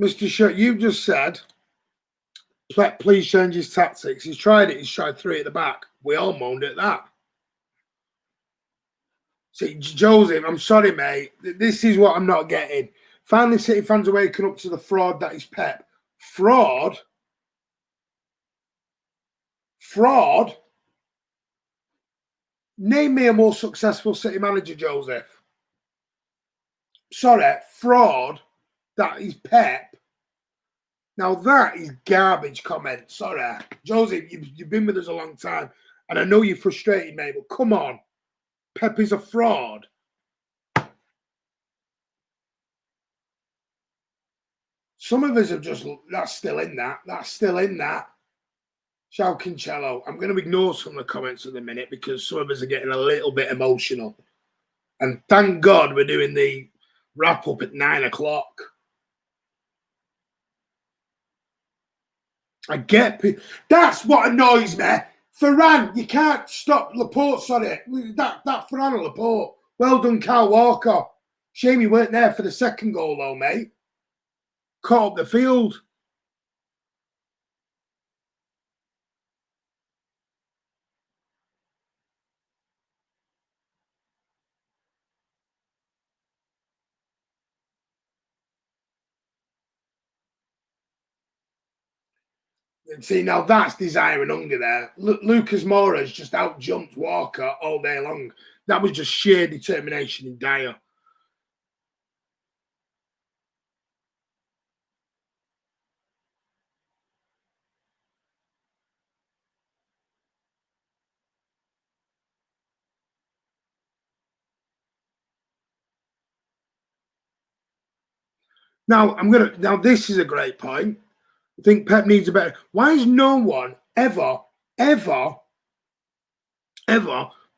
Mr. Shutt, you just said, please change his tactics. He's tried it. He's tried 3 at the back. We all moaned at that. See, Joseph, I'm sorry, mate. This is what I'm not getting. Finally, City fans are waking up to the fraud that is Pep. Fraud? Fraud? Name me a more successful City manager, Joseph. Sorry, fraud? That is Pep. Now that is garbage comment. Sorry. Joseph, you've been with us a long time. And I know you're frustrated, mate, but come on. Pep is a fraud. Some of us have just, that's still in that. That's still in that. João Cancelo. I'm going to ignore some of the comments at the minute because some of us are getting a little bit emotional. And thank God we're doing the wrap up at 9 o'clock. I get that's what annoys me. Ferran, you can't stop Laporte. Sorry, that Ferran and Laporte. Well done, Kyle Walker. Shame you weren't there for the second goal, though, mate. Caught up the field. See, now that's desire and hunger there. Lucas Moura's just out-jumped Walker all day long. That was just sheer determination in Dyer. Now this is a great point. I think Pep needs a better. Why has no one ever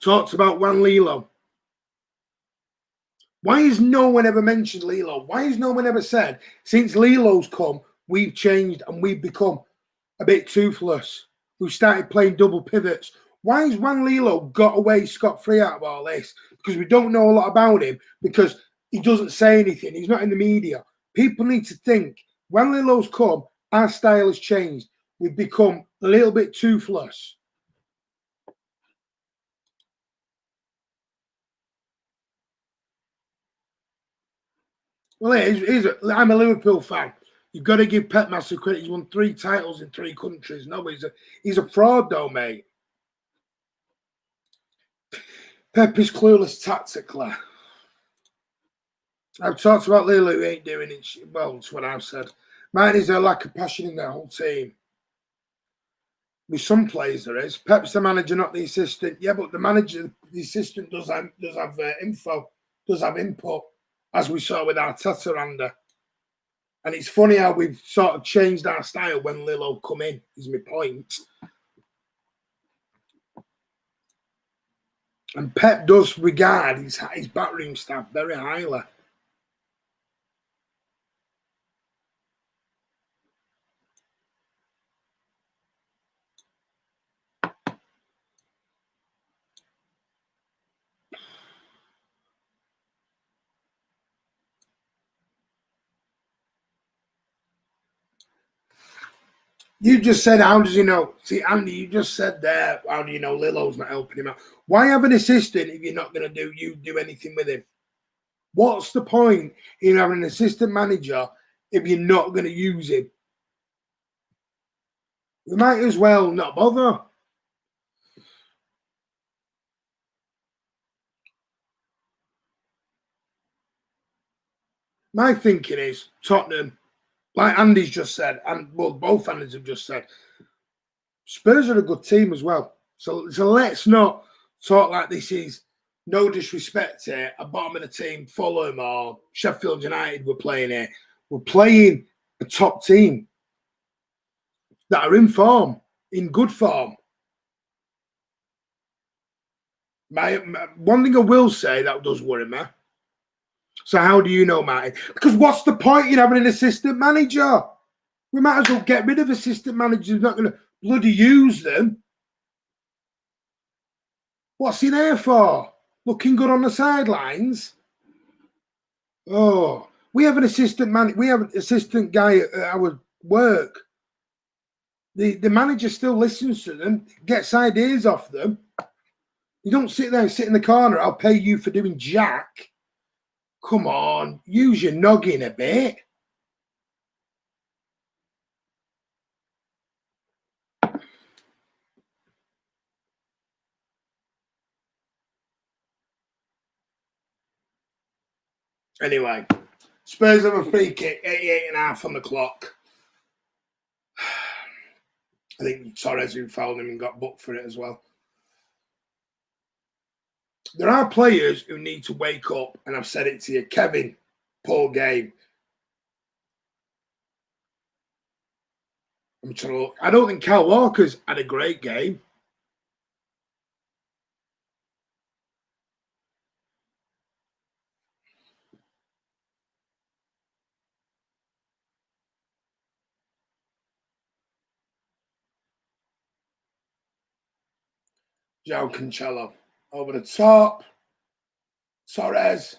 talked about Juan Lilo? Why has no one ever mentioned Lilo? Why has no one ever said, since Lilo's come, we've changed and we've become a bit toothless? We've started playing double pivots. Why has Juan Lilo got away scot-free out of all this? Because we don't know a lot about him, because he doesn't say anything. He's not in the media. People need to think, when Lilo's come, our style has changed. We've become a little bit toothless. Well, I'm a Liverpool fan. You've got to give Pep massive credit. He's won 3 titles in 3 countries. No, he's a fraud, though, mate. Pep is clueless tactically. I've talked about Lilo who ain't doing it. Well, that's what I've said. Mine is a lack of passion in their whole team. With some players there is. Pep's the manager, not the assistant. Yeah, but the manager, the assistant does have info, does have input, as we saw with Arteta under. And it's funny how we've sort of changed our style when Lilo come in, is my point. And Pep does regard his backroom staff very highly. You just said, how does he know? See, Andy, you just said there, how do you know Lilo's not helping him out? Why have an assistant if you're not going to do anything with him? What's the point in having an assistant manager if you're not going to use him? We might as well not bother. My thinking is Tottenham, like Andy's just said, and well, both Andys have just said, Spurs are a good team as well. So let's not talk like this is, no disrespect here, a bottom of the team, Fulham or Sheffield United we're playing here. We're playing a top team that are in form, in good form. My one thing I will say that does worry me. So how do you know, Martin? Because what's the point in having an assistant manager? We might as well get rid of assistant managers who's not going to bloody use them. What's he there for? Looking good on the sidelines? Oh, we have an assistant man. We have an assistant guy at our work. The manager still listens to them, gets ideas off them. You don't sit there and sit in the corner. I'll pay you for doing jack. Come on, use your noggin a bit. Anyway, Spurs have a free kick, 88.5 on the clock. I think Torres who fouled him and got booked for it as well. There are players who need to wake up, and I've said it to you. Kevin, poor game. I'm trying to look. I don't think Kyle Walker's had a great game. João Cancelo over the top. Torres.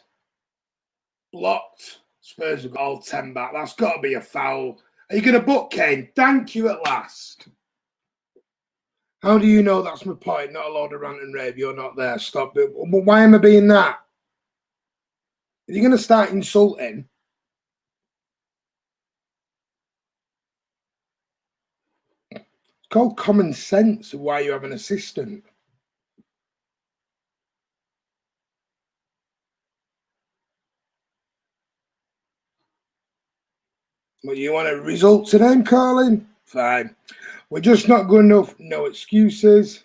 blocked. Spurs have got all 10 back. That's got to be a foul. Are you going to book Kane? Thank you at last. How do you know that's my point? Not a load of rant and rave. You're not there. Stop it. Why am I being that? If you're going to start insulting, it's called common sense of why you have an assistant. Well, you want a result today, Colin? Fine. We're just not good enough. No excuses.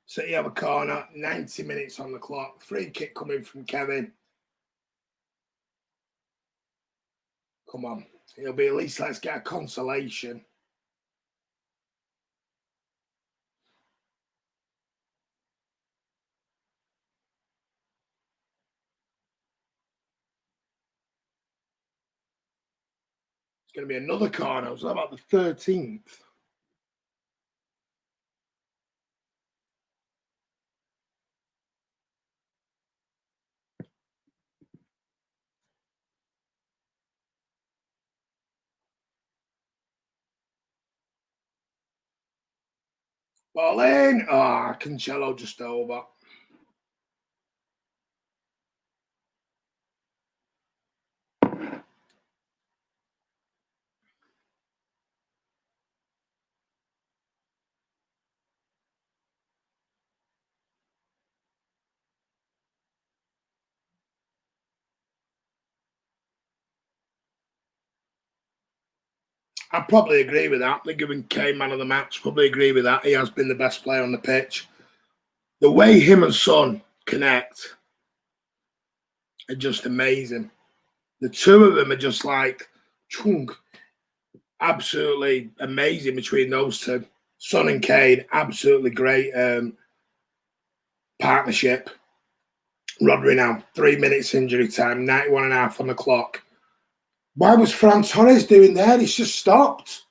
So you have a corner, 90 minutes on the clock. Free kick coming from Kevin. Come on. It'll be at least let's get a consolation. It's going to be another corner. Was that about the 13th? Ball in. Ah, Cancelo just over. I probably agree with that. They're giving Kane man of the match. Probably agree with that. He has been the best player on the pitch. The way him and Son connect are just amazing. The two of them are just like chunk, absolutely amazing between those two. Son and Kane, absolutely great partnership. Rodri now, 3 minutes injury time, 91 and a half on the clock. Why was Fran Torres doing there? He's just stopped.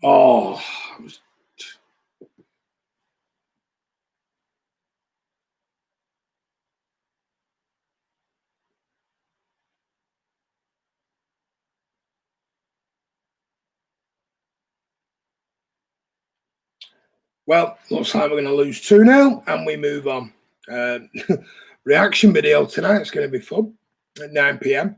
Oh, well, looks like we're going to lose 2-0 and we move on. Reaction video tonight. It's going to be fun at 9 p.m.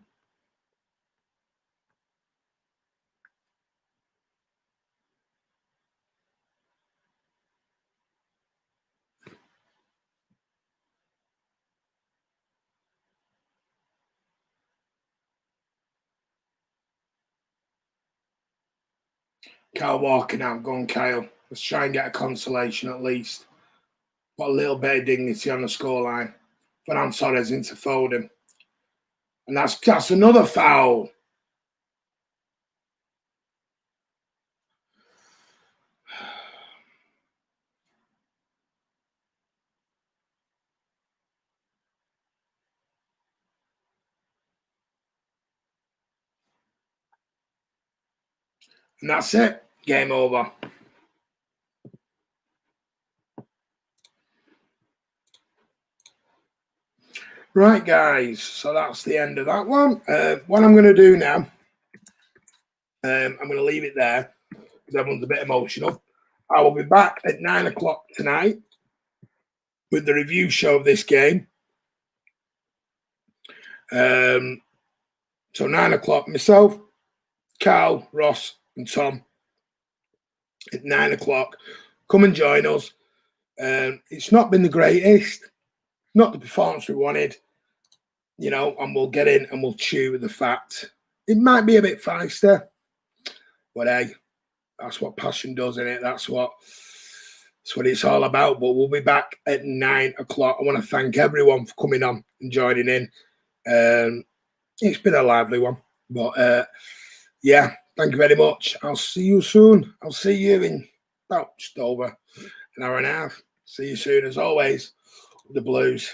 Kyle Walker now, go on, Kyle. Let's try and get a consolation at least. Put a little bit of dignity on the scoreline. Fran Torres into Foden. And that's another foul. And that's it. Game over. Right, guys. So that's the end of that one. What I'm going to do now, I'm going to leave it there because everyone's a bit emotional. I will be back at 9 o'clock tonight with the review show of this game. So 9 o'clock, myself, Carl, Ross, and Tom at 9 o'clock. Come and join us. It's not been the greatest, not the performance we wanted, you know, and we'll get in and we'll chew with the fact it might be a bit feisty, but hey, That's what passion does, in it. That's what it's all about. But we'll be back at 9 o'clock. I want to thank everyone for coming on and joining in. It's been a lively one. But yeah, thank you very much. I'll see you soon. I'll see you in about just over an hour and a half. See you soon, as always. The Blues.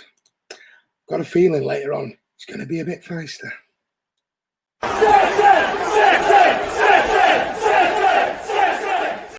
Got a feeling later on it's going to be a bit faster.